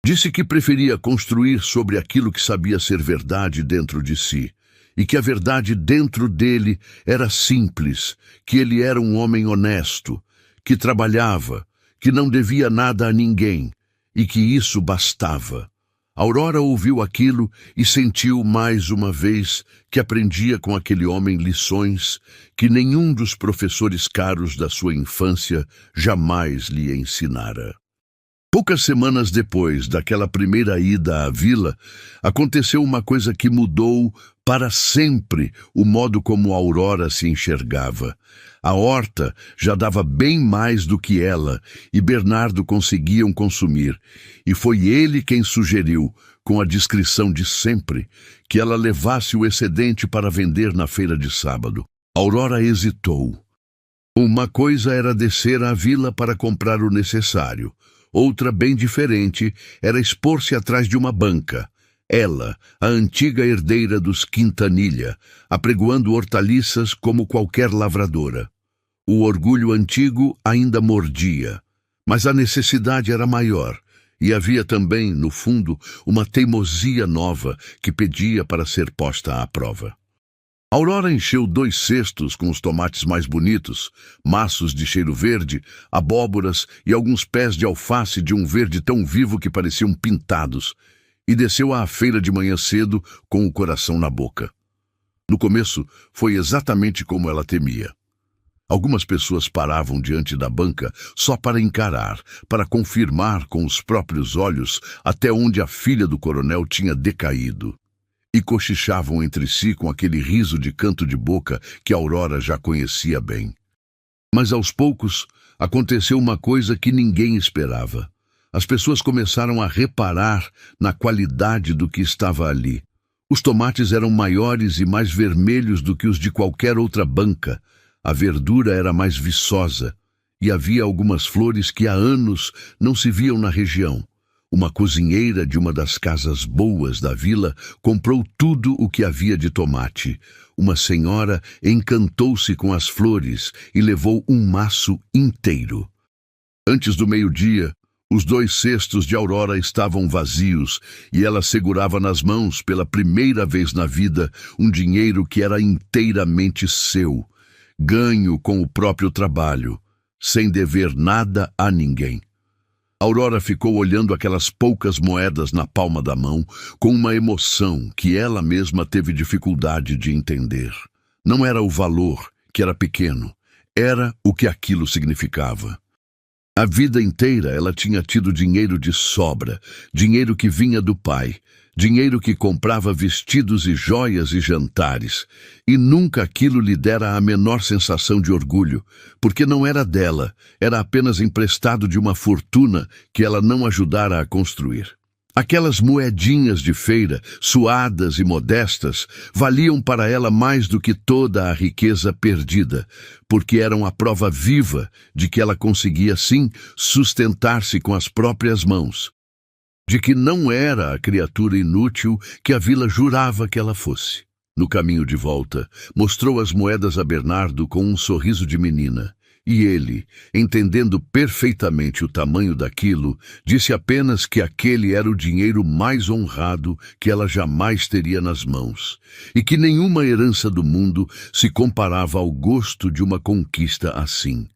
Disse que preferia construir sobre aquilo que sabia ser verdade dentro de si, e que a verdade dentro dele era simples, que ele era um homem honesto, que trabalhava, que não devia nada a ninguém, e que isso bastava. Aurora ouviu aquilo e sentiu mais uma vez que aprendia com aquele homem lições que nenhum dos professores caros da sua infância jamais lhe ensinara. Poucas semanas depois daquela primeira ida à vila, aconteceu uma coisa que mudou para sempre o modo como Aurora se enxergava. A horta já dava bem mais do que ela e Bernardo conseguiam consumir, e foi ele quem sugeriu, com a discrição de sempre, que ela levasse o excedente para vender na feira de sábado. Aurora hesitou. Uma coisa era descer à vila para comprar o necessário. Outra, bem diferente, era expor-se atrás de uma banca. Ela, a antiga herdeira dos Quintanilha, apregoando hortaliças como qualquer lavradora. O orgulho antigo ainda mordia, mas a necessidade era maior, e havia também, no fundo, uma teimosia nova que pedia para ser posta à prova. Aurora encheu 2 cestos com os tomates mais bonitos, maços de cheiro verde, abóboras e alguns pés de alface de um verde tão vivo que pareciam pintados, e desceu à feira de manhã cedo com o coração na boca. No começo, foi exatamente como ela temia. Algumas pessoas paravam diante da banca só para encarar, para confirmar com os próprios olhos até onde a filha do coronel tinha decaído. E cochichavam entre si com aquele riso de canto de boca que Aurora já conhecia bem. Mas aos poucos aconteceu uma coisa que ninguém esperava. As pessoas começaram a reparar na qualidade do que estava ali. Os tomates eram maiores e mais vermelhos do que os de qualquer outra banca. A verdura era mais viçosa e havia algumas flores que há anos não se viam na região. Uma cozinheira de uma das casas boas da vila comprou tudo o que havia de tomate. Uma senhora encantou-se com as flores e levou um maço inteiro. Antes do meio-dia, os 2 cestos de Aurora estavam vazios e ela segurava nas mãos, pela primeira vez na vida, um dinheiro que era inteiramente seu, ganho com o próprio trabalho, sem dever nada a ninguém. Aurora ficou olhando aquelas poucas moedas na palma da mão com uma emoção que ela mesma teve dificuldade de entender. Não era o valor, que era pequeno, era o que aquilo significava. A vida inteira ela tinha tido dinheiro de sobra, dinheiro que vinha do pai, dinheiro que comprava vestidos e joias e jantares, e nunca aquilo lhe dera a menor sensação de orgulho, porque não era dela, era apenas emprestado de uma fortuna que ela não ajudara a construir. Aquelas moedinhas de feira, suadas e modestas, valiam para ela mais do que toda a riqueza perdida, porque eram a prova viva de que ela conseguia, sim, sustentar-se com as próprias mãos, de que não era a criatura inútil que a vila jurava que ela fosse. No caminho de volta, mostrou as moedas a Bernardo com um sorriso de menina. E ele, entendendo perfeitamente o tamanho daquilo, disse apenas que aquele era o dinheiro mais honrado que ela jamais teria nas mãos, e que nenhuma herança do mundo se comparava ao gosto de uma conquista assim.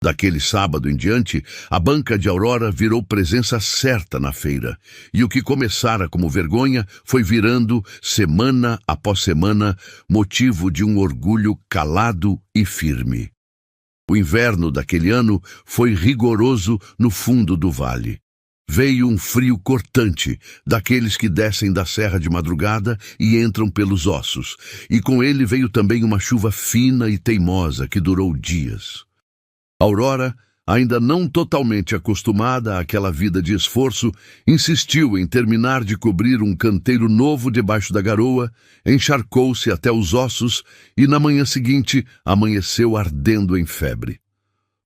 Daquele sábado em diante, a banca de Aurora virou presença certa na feira, e o que começara como vergonha foi virando, semana após semana, motivo de um orgulho calado e firme. O inverno daquele ano foi rigoroso no fundo do vale. Veio um frio cortante, daqueles que descem da serra de madrugada e entram pelos ossos, e com ele veio também uma chuva fina e teimosa que durou dias. Aurora, ainda não totalmente acostumada àquela vida de esforço, insistiu em terminar de cobrir um canteiro novo debaixo da garoa, encharcou-se até os ossos e, na manhã seguinte, amanheceu ardendo em febre.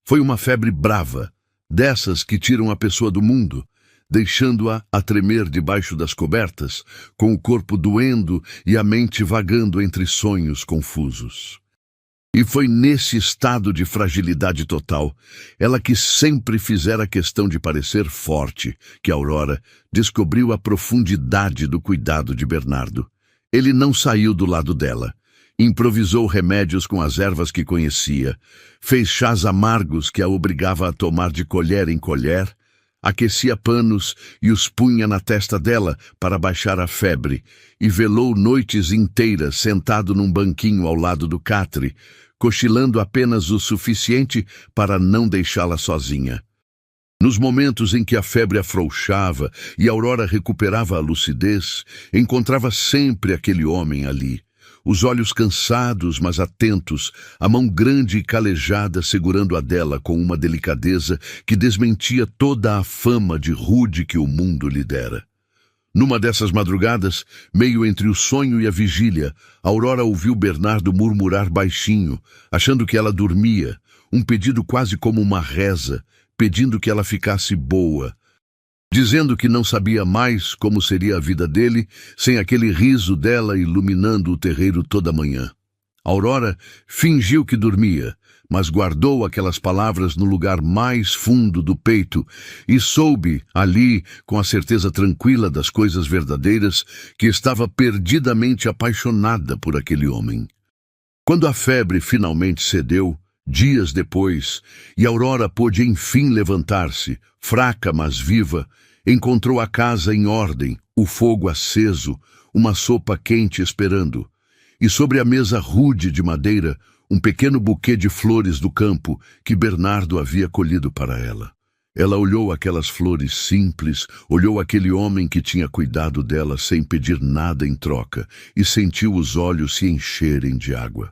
Foi uma febre brava, dessas que tiram a pessoa do mundo, deixando-a a tremer debaixo das cobertas, com o corpo doendo e a mente vagando entre sonhos confusos. E foi nesse estado de fragilidade total, ela que sempre fizera questão de parecer forte, que Aurora descobriu a profundidade do cuidado de Bernardo. Ele não saiu do lado dela. Improvisou remédios com as ervas que conhecia, fez chás amargos que a obrigava a tomar de colher em colher, aquecia panos e os punha na testa dela para baixar a febre, e velou noites inteiras sentado num banquinho ao lado do catre, cochilando apenas o suficiente para não deixá-la sozinha. Nos momentos em que a febre afrouxava e Aurora recuperava a lucidez, encontrava sempre aquele homem ali, os olhos cansados, mas atentos, a mão grande e calejada segurando a dela com uma delicadeza que desmentia toda a fama de rude que o mundo lhe dera. Numa dessas madrugadas, meio entre o sonho e a vigília, Aurora ouviu Bernardo murmurar baixinho, achando que ela dormia, um pedido quase como uma reza, pedindo que ela ficasse boa, dizendo que não sabia mais como seria a vida dele sem aquele riso dela iluminando o terreiro toda manhã. Aurora fingiu que dormia, mas guardou aquelas palavras no lugar mais fundo do peito e soube, ali, com a certeza tranquila das coisas verdadeiras, que estava perdidamente apaixonada por aquele homem. Quando a febre finalmente cedeu, dias depois, e Aurora pôde enfim levantar-se, fraca mas viva, encontrou a casa em ordem, o fogo aceso, uma sopa quente esperando, e sobre a mesa rude de madeira, um pequeno buquê de flores do campo que Bernardo havia colhido para ela. Ela olhou aquelas flores simples, olhou aquele homem que tinha cuidado dela sem pedir nada em troca, e sentiu os olhos se encherem de água.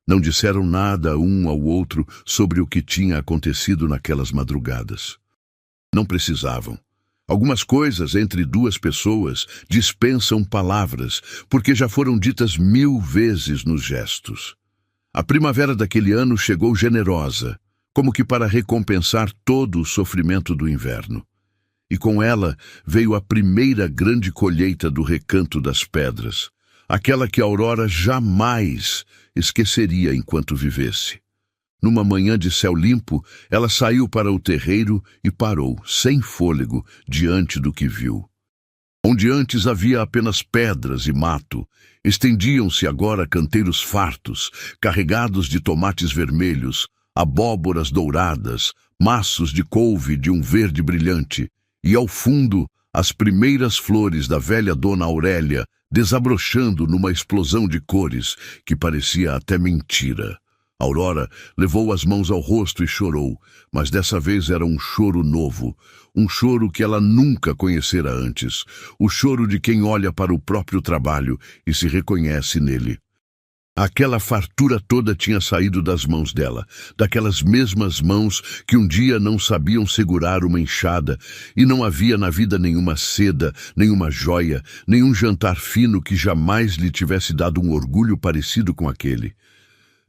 Não disseram nada um ao outro sobre o que tinha acontecido naquelas madrugadas. Não precisavam. Algumas coisas entre duas pessoas dispensam palavras, porque já foram ditas 1000 vezes nos gestos. A primavera daquele ano chegou generosa, como que para recompensar todo o sofrimento do inverno. E com ela veio a primeira grande colheita do Recanto das Pedras, aquela que Aurora jamais esqueceria enquanto vivesse. Numa manhã de céu limpo, ela saiu para o terreiro e parou, sem fôlego, diante do que viu. Onde antes havia apenas pedras e mato, estendiam-se agora canteiros fartos, carregados de tomates vermelhos, abóboras douradas, maços de couve de um verde brilhante, e ao fundo, as primeiras flores da velha Dona Aurélia desabrochando numa explosão de cores que parecia até mentira. Aurora levou as mãos ao rosto e chorou, mas dessa vez era um choro novo, um choro que ela nunca conhecera antes, o choro de quem olha para o próprio trabalho e se reconhece nele. Aquela fartura toda tinha saído das mãos dela, daquelas mesmas mãos que um dia não sabiam segurar uma enxada, e não havia na vida nenhuma seda, nenhuma joia, nenhum jantar fino que jamais lhe tivesse dado um orgulho parecido com aquele.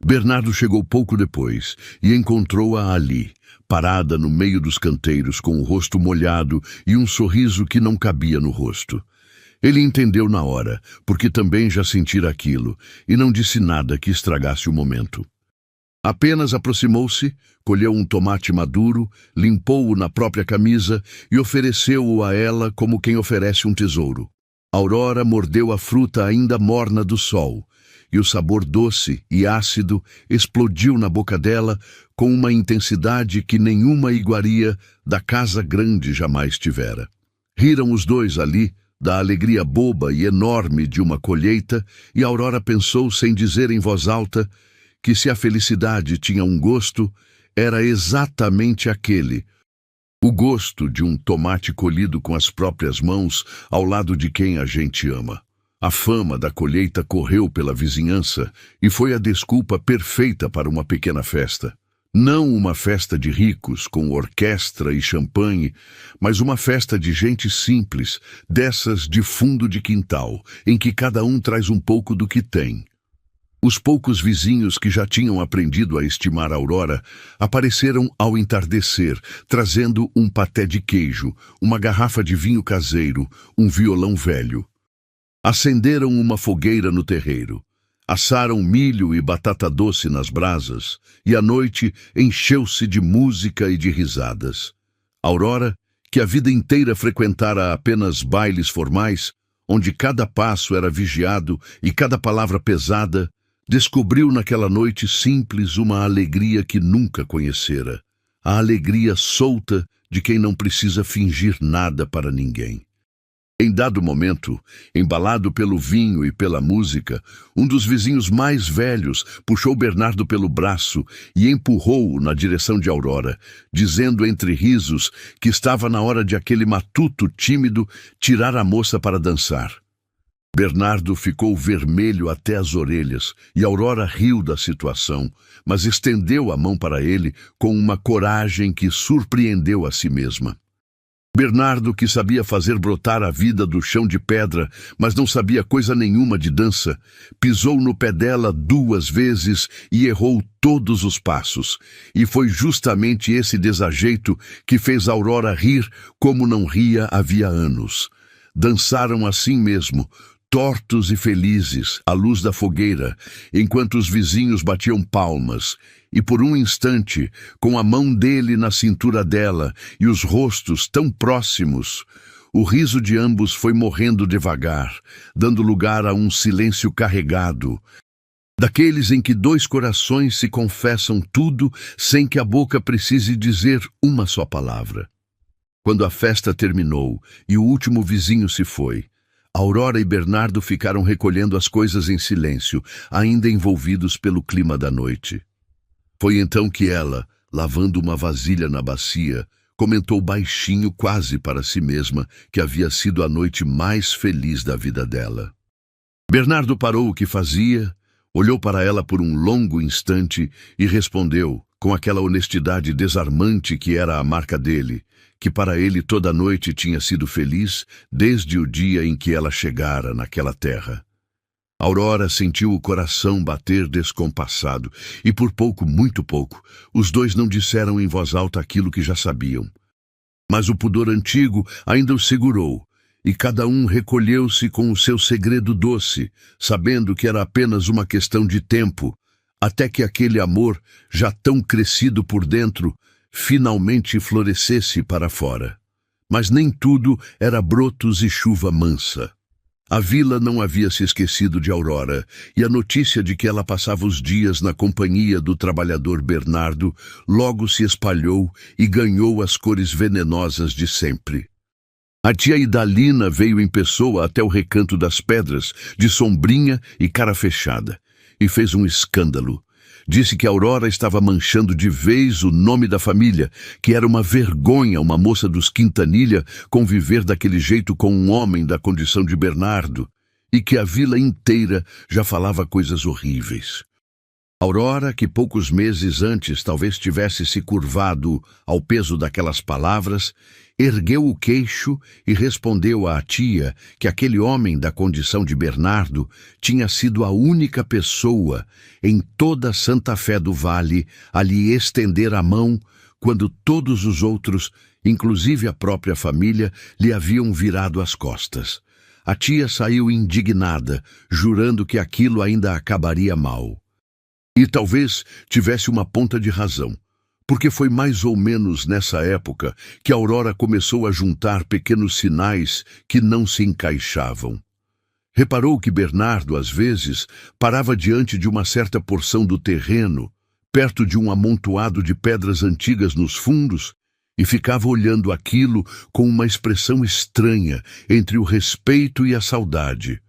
Bernardo chegou pouco depois e encontrou-a ali, parada no meio dos canteiros, com o rosto molhado e um sorriso que não cabia no rosto. Ele entendeu na hora, porque também já sentira aquilo, e não disse nada que estragasse o momento. Apenas aproximou-se, colheu um tomate maduro, limpou-o na própria camisa e ofereceu-o a ela como quem oferece um tesouro. Aurora mordeu a fruta ainda morna do sol, e o sabor doce e ácido explodiu na boca dela com uma intensidade que nenhuma iguaria da casa grande jamais tivera. Riram os dois ali, da alegria boba e enorme de uma colheita, e Aurora pensou sem dizer em voz alta que se a felicidade tinha um gosto, era exatamente aquele, o gosto de um tomate colhido com as próprias mãos ao lado de quem a gente ama. A fama da colheita correu pela vizinhança e foi a desculpa perfeita para uma pequena festa. Não uma festa de ricos, com orquestra e champanhe, mas uma festa de gente simples, dessas de fundo de quintal, em que cada um traz um pouco do que tem. Os poucos vizinhos que já tinham aprendido a estimar Aurora apareceram ao entardecer, trazendo um paté de queijo, uma garrafa de vinho caseiro, um violão velho. Acenderam uma fogueira no terreiro. Assaram milho e batata doce nas brasas, e a noite encheu-se de música e de risadas. Aurora, que a vida inteira frequentara apenas bailes formais, onde cada passo era vigiado e cada palavra pesada, descobriu naquela noite simples uma alegria que nunca conhecera. A alegria solta de quem não precisa fingir nada para ninguém. Em dado momento, embalado pelo vinho e pela música, um dos vizinhos mais velhos puxou Bernardo pelo braço e empurrou-o na direção de Aurora, dizendo entre risos que estava na hora de aquele matuto tímido tirar a moça para dançar. Bernardo ficou vermelho até as orelhas e Aurora riu da situação, mas estendeu a mão para ele com uma coragem que surpreendeu a si mesma. Bernardo, que sabia fazer brotar a vida do chão de pedra, mas não sabia coisa nenhuma de dança, pisou no pé dela 2 vezes e errou todos os passos. E foi justamente esse desajeito que fez Aurora rir como não ria havia anos. Dançaram assim mesmo, tortos e felizes, à luz da fogueira, enquanto os vizinhos batiam palmas, e por um instante, com a mão dele na cintura dela e os rostos tão próximos, o riso de ambos foi morrendo devagar, dando lugar a um silêncio carregado, daqueles em que 2 corações se confessam tudo sem que a boca precise dizer uma só palavra. Quando a festa terminou e o último vizinho se foi, Aurora e Bernardo ficaram recolhendo as coisas em silêncio, ainda envolvidos pelo clima da noite. Foi então que ela, lavando uma vasilha na bacia, comentou baixinho, quase para si mesma, que havia sido a noite mais feliz da vida dela. Bernardo parou o que fazia, olhou para ela por um longo instante e respondeu, com aquela honestidade desarmante que era a marca dele, que para ele toda a noite tinha sido feliz desde o dia em que ela chegara naquela terra. Aurora sentiu o coração bater descompassado, e por pouco, muito pouco, os 2 não disseram em voz alta aquilo que já sabiam. Mas o pudor antigo ainda os segurou, e cada um recolheu-se com o seu segredo doce, sabendo que era apenas uma questão de tempo, até que aquele amor, já tão crescido por dentro, finalmente florescesse para fora. Mas nem tudo era brotos e chuva mansa. A vila não havia se esquecido de Aurora, e a notícia de que ela passava os dias na companhia do trabalhador Bernardo logo se espalhou e ganhou as cores venenosas de sempre. A tia Idalina veio em pessoa até o Recanto das Pedras, de sombrinha e cara fechada, e fez um escândalo. Disse que Aurora estava manchando de vez o nome da família, que era uma vergonha uma moça dos Quintanilha conviver daquele jeito com um homem da condição de Bernardo, e que a vila inteira já falava coisas horríveis. Aurora, que poucos meses antes talvez tivesse se curvado ao peso daquelas palavras, ergueu o queixo e respondeu à tia que aquele homem da condição de Bernardo tinha sido a única pessoa em toda Santa Fé do Vale a lhe estender a mão quando todos os outros, inclusive a própria família, lhe haviam virado as costas. A tia saiu indignada, jurando que aquilo ainda acabaria mal. E talvez tivesse uma ponta de razão, porque foi mais ou menos nessa época que Aurora começou a juntar pequenos sinais que não se encaixavam. Reparou que Bernardo, às vezes, parava diante de uma certa porção do terreno, perto de um amontoado de pedras antigas nos fundos, e ficava olhando aquilo com uma expressão estranha entre o respeito e a saudade.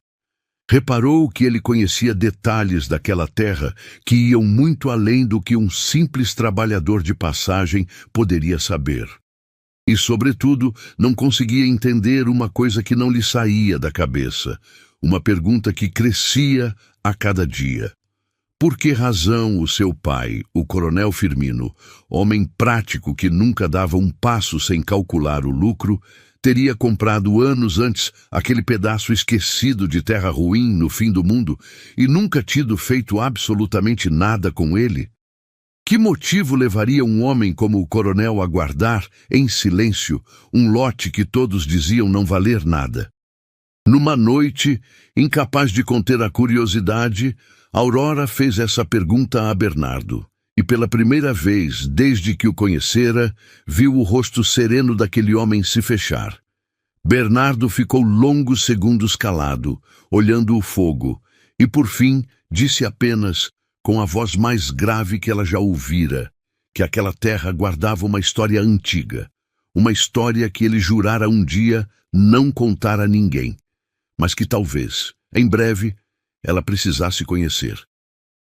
Reparou que ele conhecia detalhes daquela terra que iam muito além do que um simples trabalhador de passagem poderia saber. E, sobretudo, não conseguia entender uma coisa que não lhe saía da cabeça, uma pergunta que crescia a cada dia. Por que razão o seu pai, o coronel Firmino, homem prático que nunca dava um passo sem calcular o lucro, teria comprado anos antes aquele pedaço esquecido de terra ruim no fim do mundo e nunca tido feito absolutamente nada com ele? Que motivo levaria um homem como o coronel a guardar, em silêncio, um lote que todos diziam não valer nada? Numa noite, incapaz de conter a curiosidade, Aurora fez essa pergunta a Bernardo, e pela primeira vez desde que o conhecera, viu o rosto sereno daquele homem se fechar. Bernardo ficou longos segundos calado, olhando o fogo, e por fim disse apenas, com a voz mais grave que ela já ouvira, que aquela terra guardava uma história antiga, uma história que ele jurara um dia não contar a ninguém, mas que talvez, em breve, ela precisasse conhecer.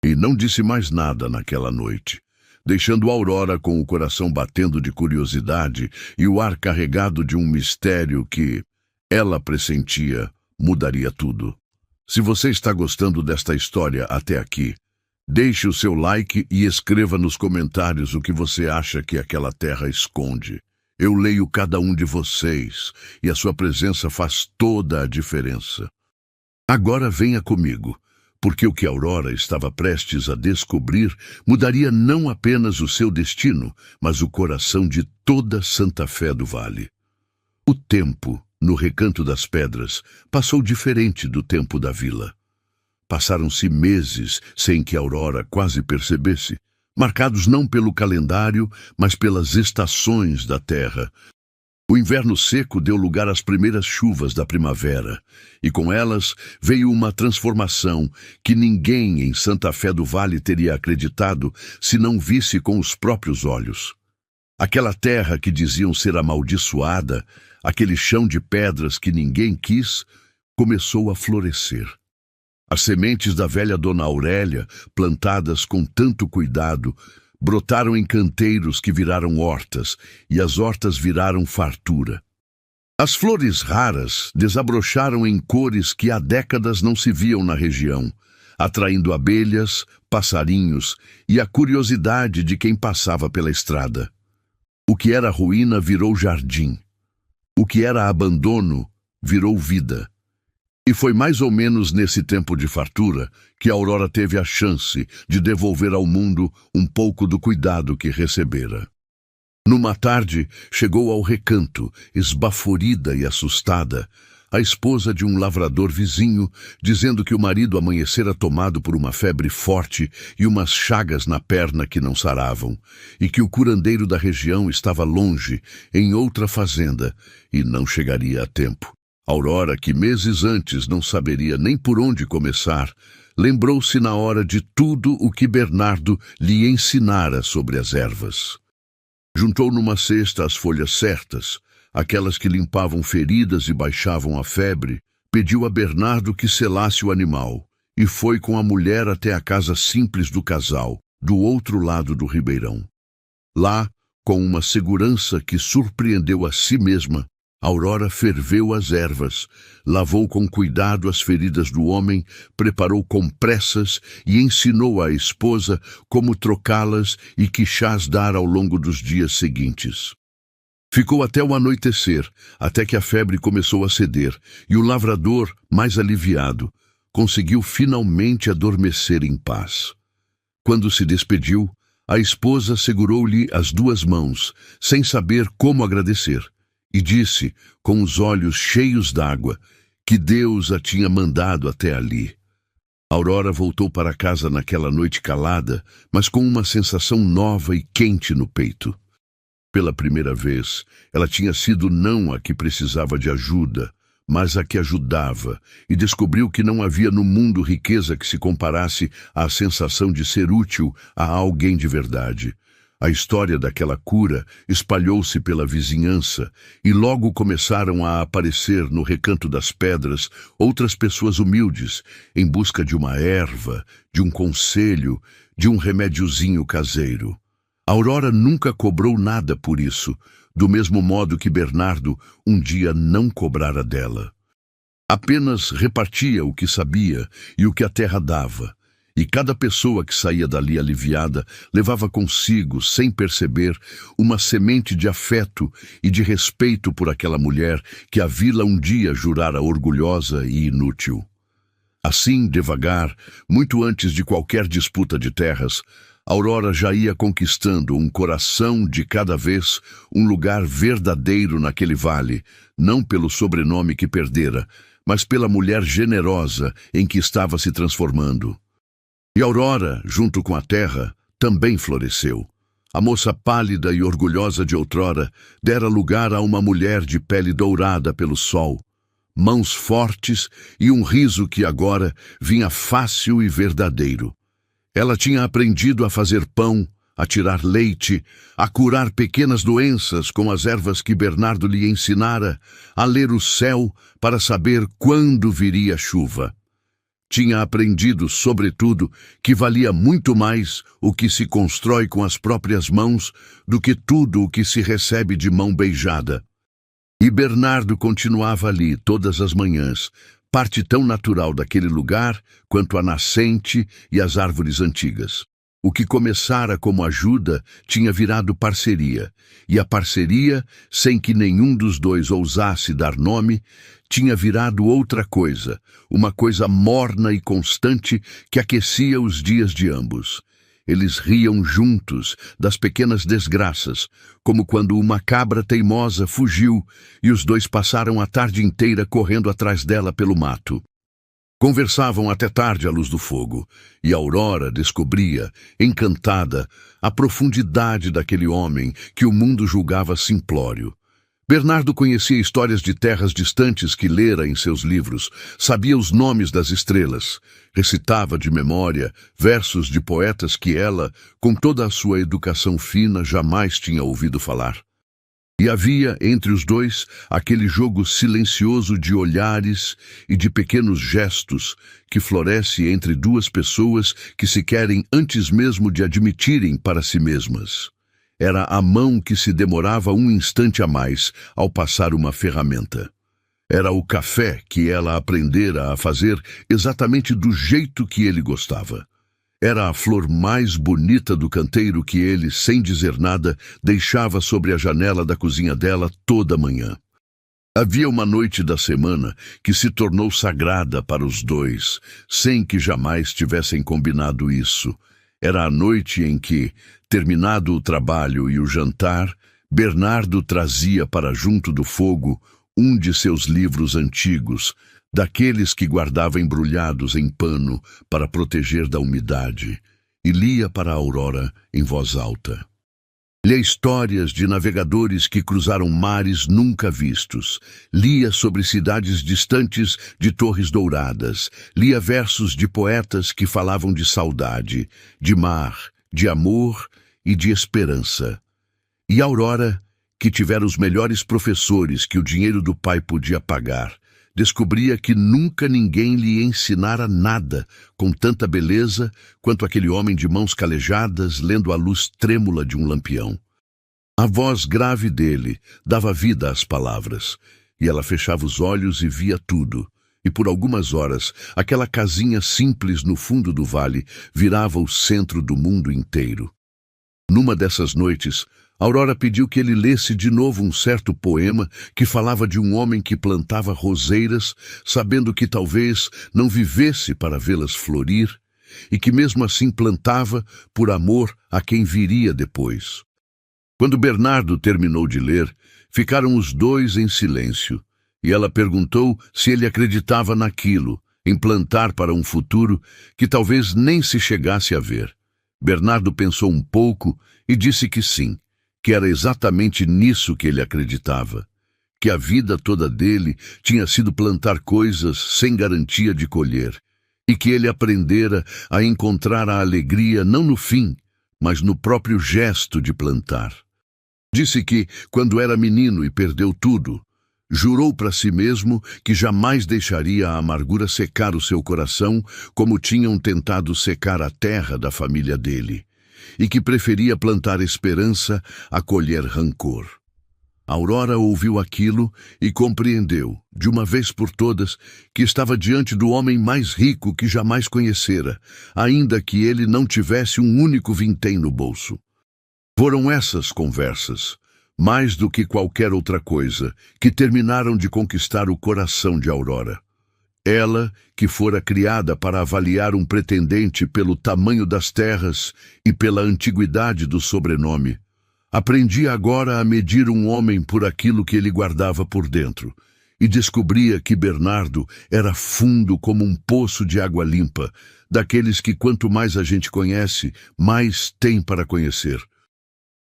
E não disse mais nada naquela noite, deixando Aurora com o coração batendo de curiosidade e o ar carregado de um mistério que, ela pressentia, mudaria tudo. Se você está gostando desta história até aqui, deixe o seu like e escreva nos comentários o que você acha que aquela terra esconde. Eu leio cada um de vocês e a sua presença faz toda a diferença. Agora venha comigo, porque o que Aurora estava prestes a descobrir mudaria não apenas o seu destino, mas o coração de toda Santa Fé do Vale. O tempo, no Recanto das Pedras, passou diferente do tempo da vila. Passaram-se meses sem que Aurora quase percebesse, marcados não pelo calendário, mas pelas estações da terra. O inverno seco deu lugar às primeiras chuvas da primavera, e com elas veio uma transformação que ninguém em Santa Fé do Vale teria acreditado se não visse com os próprios olhos. Aquela terra que diziam ser amaldiçoada, aquele chão de pedras que ninguém quis, começou a florescer. As sementes da velha Dona Aurélia, plantadas com tanto cuidado, brotaram em canteiros que viraram hortas, e as hortas viraram fartura. As flores raras desabrocharam em cores que há décadas não se viam na região, atraindo abelhas, passarinhos e a curiosidade de quem passava pela estrada. O que era ruína virou jardim. O que era abandono virou vida. E foi mais ou menos nesse tempo de fartura que Aurora teve a chance de devolver ao mundo um pouco do cuidado que recebera. Numa tarde, chegou ao recanto, esbaforida e assustada, a esposa de um lavrador vizinho, dizendo que o marido amanhecera tomado por uma febre forte e umas chagas na perna que não saravam, e que o curandeiro da região estava longe, em outra fazenda, e não chegaria a tempo. Aurora, que meses antes não saberia nem por onde começar, lembrou-se na hora de tudo o que Bernardo lhe ensinara sobre as ervas. Juntou numa cesta as folhas certas, aquelas que limpavam feridas e baixavam a febre, pediu a Bernardo que selasse o animal, e foi com a mulher até a casa simples do casal, do outro lado do ribeirão. Lá, com uma segurança que surpreendeu a si mesma, Aurora ferveu as ervas, lavou com cuidado as feridas do homem, preparou compressas e ensinou à esposa como trocá-las e que chás dar ao longo dos dias seguintes. Ficou até o anoitecer, até que a febre começou a ceder, e o lavrador, mais aliviado, conseguiu finalmente adormecer em paz. Quando se despediu, a esposa segurou-lhe as duas mãos, sem saber como agradecer, e disse, com os olhos cheios d'água, que Deus a tinha mandado até ali. Aurora voltou para casa naquela noite calada, mas com uma sensação nova e quente no peito. Pela primeira vez, ela tinha sido não a que precisava de ajuda, mas a que ajudava, e descobriu que não havia no mundo riqueza que se comparasse à sensação de ser útil a alguém de verdade. A história daquela cura espalhou-se pela vizinhança e logo começaram a aparecer no Recanto das Pedras outras pessoas humildes, em busca de uma erva, de um conselho, de um remédiozinho caseiro. Aurora nunca cobrou nada por isso, do mesmo modo que Bernardo um dia não cobrara dela. Apenas repartia o que sabia e o que a terra dava, E cada pessoa que saía dali aliviada levava consigo, sem perceber, uma semente de afeto e de respeito por aquela mulher que a vila um dia jurara orgulhosa e inútil. Assim, devagar, muito antes de qualquer disputa de terras, Aurora já ia conquistando um coração de cada vez, um lugar verdadeiro naquele vale, não pelo sobrenome que perdera, mas pela mulher generosa em que estava se transformando. E Aurora, junto com a terra, também floresceu. A moça pálida e orgulhosa de outrora dera lugar a uma mulher de pele dourada pelo sol, mãos fortes e um riso que agora vinha fácil e verdadeiro. Ela tinha aprendido a fazer pão, a tirar leite, a curar pequenas doenças com as ervas que Bernardo lhe ensinara, a ler o céu para saber quando viria a chuva. Tinha aprendido, sobretudo, que valia muito mais o que se constrói com as próprias mãos do que tudo o que se recebe de mão beijada. E Bernardo continuava ali todas as manhãs, parte tão natural daquele lugar quanto a nascente e as árvores antigas. O que começara como ajuda tinha virado parceria, e a parceria, sem que nenhum dos dois ousasse dar nome, tinha virado outra coisa, uma coisa morna e constante que aquecia os dias de ambos. Eles riam juntos das pequenas desgraças, como quando uma cabra teimosa fugiu e os dois passaram a tarde inteira correndo atrás dela pelo mato. Conversavam até tarde à luz do fogo, e Aurora descobria, encantada, a profundidade daquele homem que o mundo julgava simplório. Bernardo conhecia histórias de terras distantes que lera em seus livros, sabia os nomes das estrelas, recitava de memória versos de poetas que ela, com toda a sua educação fina, jamais tinha ouvido falar. E havia, entre os dois, aquele jogo silencioso de olhares e de pequenos gestos que floresce entre duas pessoas que se querem antes mesmo de admitirem para si mesmas. Era a mão que se demorava um instante a mais ao passar uma ferramenta. Era o café que ela aprendera a fazer exatamente do jeito que ele gostava. Era a flor mais bonita do canteiro que ele, sem dizer nada, deixava sobre a janela da cozinha dela toda manhã. Havia uma noite da semana que se tornou sagrada para os dois, sem que jamais tivessem combinado isso. Era a noite em que, terminado o trabalho e o jantar, Bernardo trazia para junto do fogo um de seus livros antigos, daqueles que guardava embrulhados em pano para proteger da umidade, e lia para a Aurora em voz alta. Lia histórias de navegadores que cruzaram mares nunca vistos, lia sobre cidades distantes de torres douradas, lia versos de poetas que falavam de saudade, de mar, de amor e de esperança. E Aurora, que tivera os melhores professores que o dinheiro do pai podia pagar, descobria que nunca ninguém lhe ensinara nada com tanta beleza quanto aquele homem de mãos calejadas lendo a luz trêmula de um lampião. A voz grave dele dava vida às palavras, e ela fechava os olhos e via tudo, e por algumas horas aquela casinha simples no fundo do vale virava o centro do mundo inteiro. Numa dessas noites, Aurora pediu que ele lesse de novo um certo poema que falava de um homem que plantava roseiras, sabendo que talvez não vivesse para vê-las florir, e que mesmo assim plantava por amor a quem viria depois. Quando Bernardo terminou de ler, ficaram os dois em silêncio, e ela perguntou se ele acreditava naquilo, em plantar para um futuro que talvez nem se chegasse a ver. Bernardo pensou um pouco e disse que sim, que era exatamente nisso que ele acreditava, que a vida toda dele tinha sido plantar coisas sem garantia de colher, e que ele aprendera a encontrar a alegria não no fim, mas no próprio gesto de plantar. Disse que, quando era menino e perdeu tudo, jurou para si mesmo que jamais deixaria a amargura secar o seu coração como tinham tentado secar a terra da família dele, e que preferia plantar esperança a colher rancor. Aurora ouviu aquilo e compreendeu, de uma vez por todas, que estava diante do homem mais rico que jamais conhecera, ainda que ele não tivesse um único vintém no bolso. Foram essas conversas, mais do que qualquer outra coisa, que terminaram de conquistar o coração de Aurora. Ela, que fora criada para avaliar um pretendente pelo tamanho das terras e pela antiguidade do sobrenome, aprendia agora a medir um homem por aquilo que ele guardava por dentro, e descobria que Bernardo era fundo como um poço de água limpa, daqueles que quanto mais a gente conhece, mais tem para conhecer.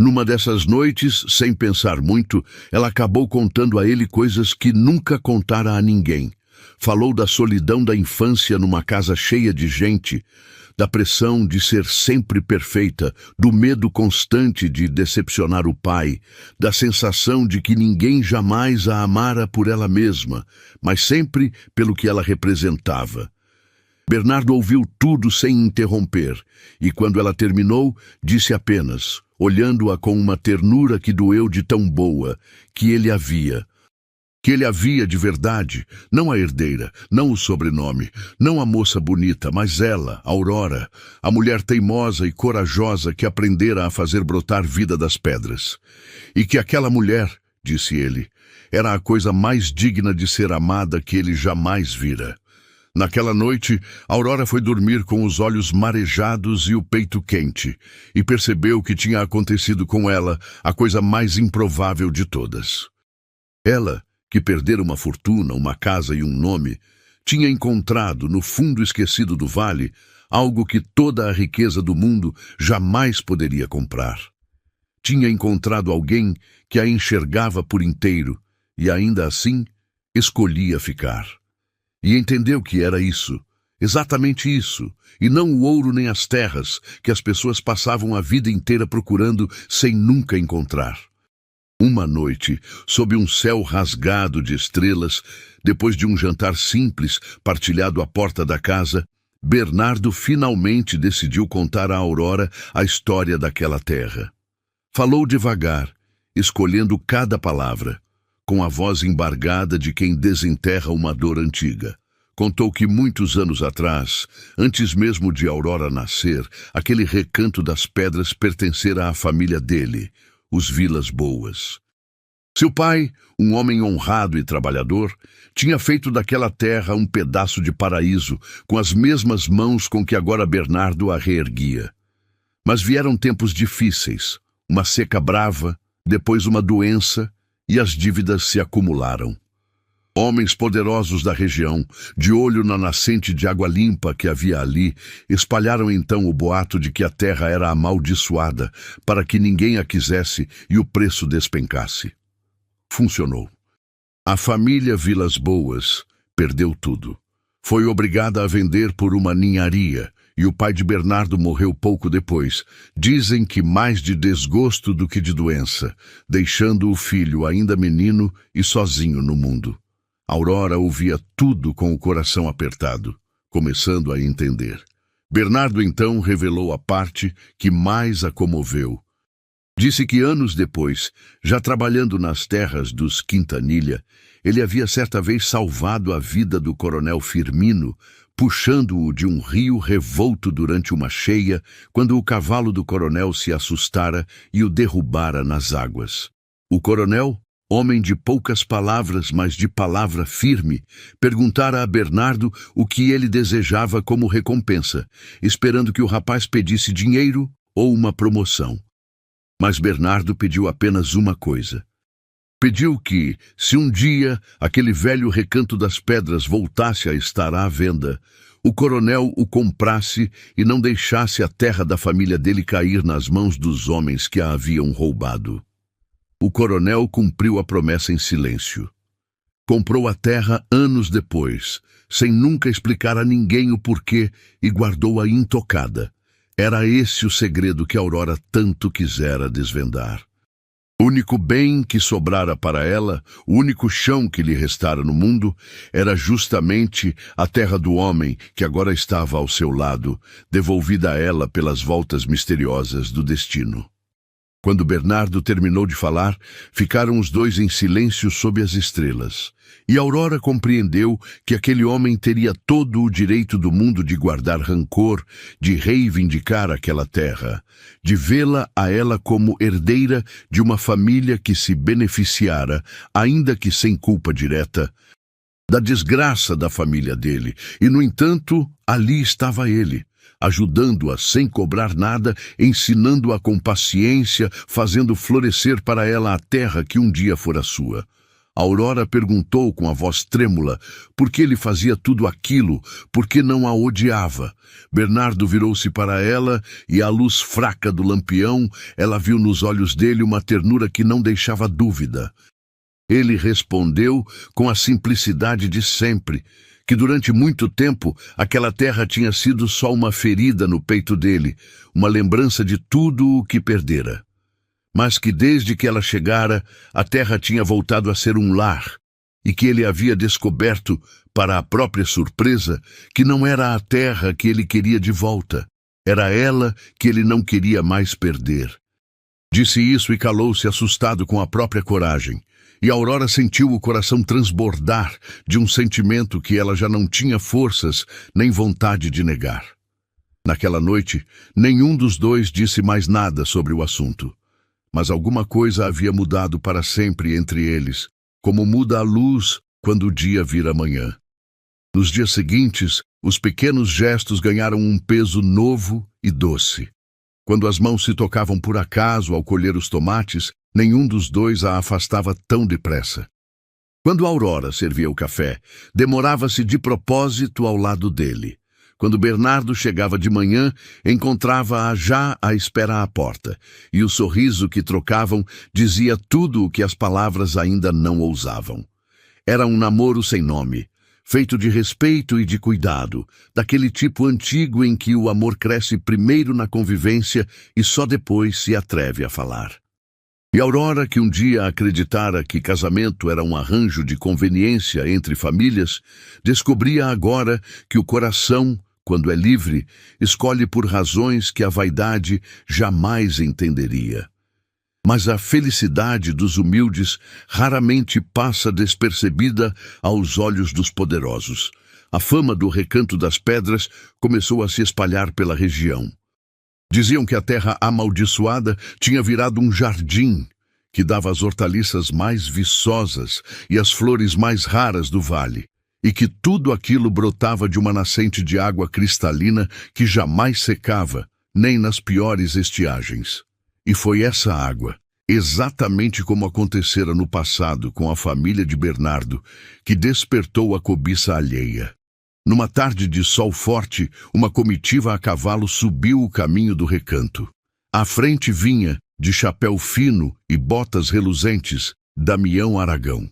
Numa dessas noites, sem pensar muito, ela acabou contando a ele coisas que nunca contara a ninguém. Falou da solidão da infância numa casa cheia de gente, da pressão de ser sempre perfeita, do medo constante de decepcionar o pai, da sensação de que ninguém jamais a amara por ela mesma, mas sempre pelo que ela representava. Bernardo ouviu tudo sem interromper, e quando ela terminou, disse apenas, olhando-a com uma ternura que doeu de tão boa, que ele havia de verdade, não a herdeira, não o sobrenome, não a moça bonita, mas ela, Aurora, a mulher teimosa e corajosa que aprendera a fazer brotar vida das pedras. E que aquela mulher, disse ele, era a coisa mais digna de ser amada que ele jamais vira. Naquela noite, Aurora foi dormir com os olhos marejados e o peito quente, e percebeu que tinha acontecido com ela a coisa mais improvável de todas. Ela, que perdera uma fortuna, uma casa e um nome, tinha encontrado, no fundo esquecido do vale, algo que toda a riqueza do mundo jamais poderia comprar. Tinha encontrado alguém que a enxergava por inteiro e, ainda assim, escolhia ficar. E entendeu que era isso, exatamente isso, e não o ouro nem as terras que as pessoas passavam a vida inteira procurando sem nunca encontrar. Uma noite, sob um céu rasgado de estrelas, depois de um jantar simples partilhado à porta da casa, Bernardo finalmente decidiu contar a Aurora a história daquela terra. Falou devagar, escolhendo cada palavra, com a voz embargada de quem desenterra uma dor antiga. Contou que muitos anos atrás, antes mesmo de Aurora nascer, aquele recanto das pedras pertencera à família dele, os Vilas Boas. Seu pai, um homem honrado e trabalhador, tinha feito daquela terra um pedaço de paraíso, com as mesmas mãos com que agora Bernardo a reerguia. Mas vieram tempos difíceis, uma seca brava, depois uma doença, e as dívidas se acumularam. Homens poderosos da região, de olho na nascente de água limpa que havia ali, espalharam então o boato de que a terra era amaldiçoada, para que ninguém a quisesse e o preço despencasse. Funcionou. A família Vilas Boas perdeu tudo. Foi obrigada a vender por uma ninharia, e o pai de Bernardo morreu pouco depois. Dizem que mais de desgosto do que de doença, deixando o filho ainda menino e sozinho no mundo. Aurora ouvia tudo com o coração apertado, começando a entender. Bernardo então revelou a parte que mais a comoveu. Disse que anos depois, já trabalhando nas terras dos Quintanilha, ele havia certa vez salvado a vida do coronel Firmino, puxando-o de um rio revolto durante uma cheia, quando o cavalo do coronel se assustara e o derrubara nas águas. O coronel, homem de poucas palavras, mas de palavra firme, perguntara a Bernardo o que ele desejava como recompensa, esperando que o rapaz pedisse dinheiro ou uma promoção. Mas Bernardo pediu apenas uma coisa. Pediu que, se um dia aquele velho recanto das pedras voltasse a estar à venda, o coronel o comprasse e não deixasse a terra da família dele cair nas mãos dos homens que a haviam roubado. O coronel cumpriu a promessa em silêncio. Comprou a terra anos depois, sem nunca explicar a ninguém o porquê, e guardou-a intocada. Era esse o segredo que Aurora tanto quisera desvendar. O único bem que sobrara para ela, o único chão que lhe restara no mundo, era justamente a terra do homem que agora estava ao seu lado, devolvida a ela pelas voltas misteriosas do destino. Quando Bernardo terminou de falar, ficaram os dois em silêncio sob as estrelas. E Aurora compreendeu que aquele homem teria todo o direito do mundo de guardar rancor, de reivindicar aquela terra, de vê-la a ela como herdeira de uma família que se beneficiara, ainda que sem culpa direta, da desgraça da família dele. E, no entanto, ali estava ele, ajudando-a sem cobrar nada, ensinando-a com paciência, fazendo florescer para ela a terra que um dia fora sua. Aurora perguntou com a voz trêmula por que ele fazia tudo aquilo, por que não a odiava. Bernardo virou-se para ela e, à luz fraca do lampião, ela viu nos olhos dele uma ternura que não deixava dúvida. Ele respondeu com a simplicidade de sempre, que durante muito tempo aquela terra tinha sido só uma ferida no peito dele, uma lembrança de tudo o que perdera. Mas que desde que ela chegara, a terra tinha voltado a ser um lar, e que ele havia descoberto, para a própria surpresa, que não era a terra que ele queria de volta, era ela que ele não queria mais perder. Disse isso e calou-se assustado com a própria coragem, e Aurora sentiu o coração transbordar de um sentimento que ela já não tinha forças nem vontade de negar. Naquela noite, nenhum dos dois disse mais nada sobre o assunto. Mas alguma coisa havia mudado para sempre entre eles, como muda a luz quando o dia vira manhã. Nos dias seguintes, os pequenos gestos ganharam um peso novo e doce. Quando as mãos se tocavam por acaso ao colher os tomates, nenhum dos dois a afastava tão depressa. Quando Aurora servia o café, demorava-se de propósito ao lado dele. Quando Bernardo chegava de manhã, encontrava-a já à espera à porta, e o sorriso que trocavam dizia tudo o que as palavras ainda não ousavam. Era um namoro sem nome, feito de respeito e de cuidado, daquele tipo antigo em que o amor cresce primeiro na convivência e só depois se atreve a falar. E Aurora, que um dia acreditara que casamento era um arranjo de conveniência entre famílias, descobria agora que o coração, quando é livre, escolhe por razões que a vaidade jamais entenderia. Mas a felicidade dos humildes raramente passa despercebida aos olhos dos poderosos. A fama do Recanto das Pedras começou a se espalhar pela região. Diziam que a terra amaldiçoada tinha virado um jardim que dava as hortaliças mais viçosas e as flores mais raras do vale, e que tudo aquilo brotava de uma nascente de água cristalina que jamais secava, nem nas piores estiagens. E foi essa água, exatamente como acontecera no passado com a família de Bernardo, que despertou a cobiça alheia. Numa tarde de sol forte, uma comitiva a cavalo subiu o caminho do recanto. À frente vinha, de chapéu fino e botas reluzentes, Damião Aragão.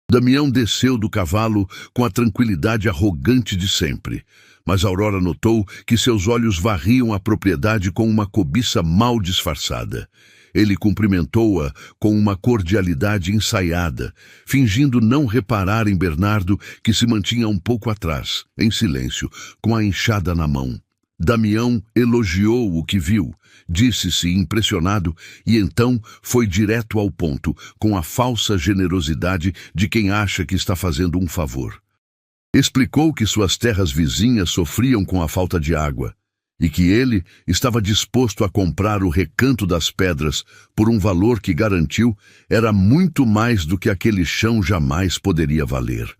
Damião desceu do cavalo com a tranquilidade arrogante de sempre, mas Aurora notou que seus olhos varriam a propriedade com uma cobiça mal disfarçada. Ele cumprimentou-a com uma cordialidade ensaiada, fingindo não reparar em Bernardo, que se mantinha um pouco atrás, em silêncio, com a enxada na mão. Damião elogiou o que viu, disse-se impressionado e então foi direto ao ponto, com a falsa generosidade de quem acha que está fazendo um favor. Explicou que suas terras vizinhas sofriam com a falta de água, e que ele estava disposto a comprar o Recanto das Pedras por um valor que garantiu era muito mais do que aquele chão jamais poderia valer.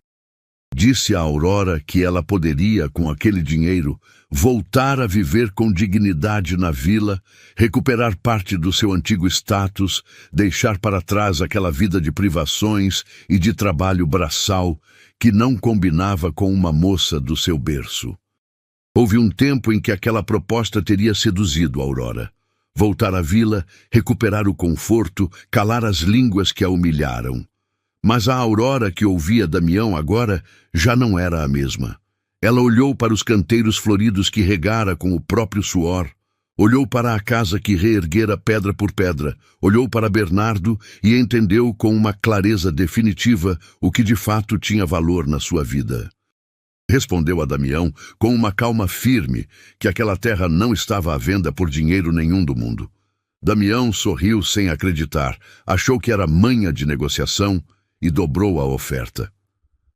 Disse a Aurora que ela poderia, com aquele dinheiro, voltar a viver com dignidade na vila, recuperar parte do seu antigo status, deixar para trás aquela vida de privações e de trabalho braçal que não combinava com uma moça do seu berço. Houve um tempo em que aquela proposta teria seduzido Aurora. Voltar à vila, recuperar o conforto, calar as línguas que a humilharam. Mas a Aurora que ouvia Damião agora já não era a mesma. Ela olhou para os canteiros floridos que regara com o próprio suor, olhou para a casa que reerguera pedra por pedra, olhou para Bernardo e entendeu com uma clareza definitiva o que de fato tinha valor na sua vida. Respondeu a Damião com uma calma firme que aquela terra não estava à venda por dinheiro nenhum do mundo. Damião sorriu sem acreditar, achou que era manha de negociação e dobrou a oferta.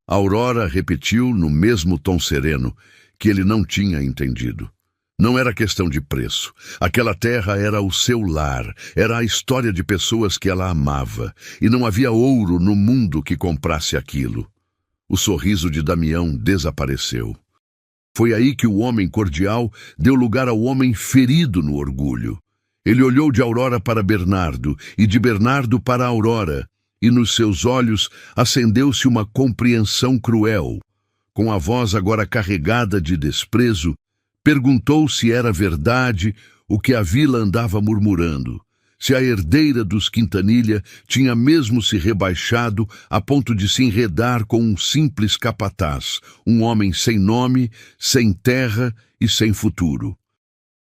Aurora repetiu no mesmo tom sereno que ele não tinha entendido. Não era questão de preço. Aquela terra era o seu lar, era a história de pessoas que ela amava, e não havia ouro no mundo que comprasse aquilo. O sorriso de Damião desapareceu. Foi aí que o homem cordial deu lugar ao homem ferido no orgulho. Ele olhou de Aurora para Bernardo e de Bernardo para Aurora, e nos seus olhos acendeu-se uma compreensão cruel. Com a voz agora carregada de desprezo, perguntou se era verdade o que a vila andava murmurando, se a herdeira dos Quintanilha tinha mesmo se rebaixado a ponto de se enredar com um simples capataz, um homem sem nome, sem terra e sem futuro.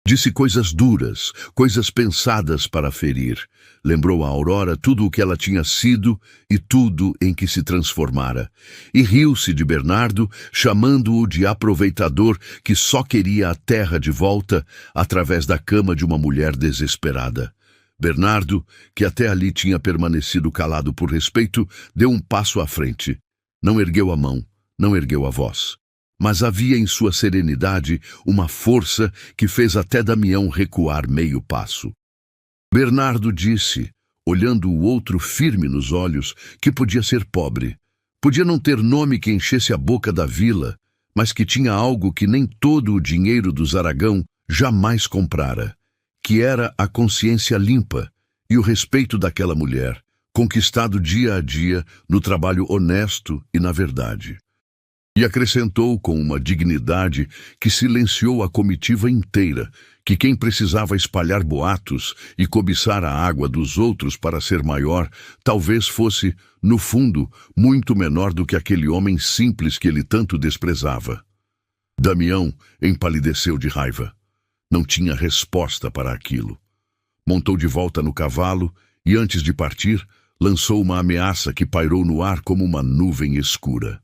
Disse coisas duras, coisas pensadas para ferir. Lembrou a Aurora tudo o que ela tinha sido e tudo em que se transformara. E riu-se de Bernardo, chamando-o de aproveitador que só queria a terra de volta através da cama de uma mulher desesperada. Bernardo, que até ali tinha permanecido calado por respeito, deu um passo à frente. Não ergueu a mão, não ergueu a voz. Mas havia em sua serenidade uma força que fez até Damião recuar meio passo. Bernardo disse, olhando o outro firme nos olhos, que podia ser pobre. Podia não ter nome que enchesse a boca da vila, mas que tinha algo que nem todo o dinheiro dos Aragão jamais comprara, que era a consciência limpa e o respeito daquela mulher, conquistado dia a dia no trabalho honesto e na verdade. E acrescentou com uma dignidade que silenciou a comitiva inteira, que quem precisava espalhar boatos e cobiçar a água dos outros para ser maior, talvez fosse, no fundo, muito menor do que aquele homem simples que ele tanto desprezava. Damião empalideceu de raiva. Não tinha resposta para aquilo. Montou de volta no cavalo e, antes de partir, lançou uma ameaça que pairou no ar como uma nuvem escura.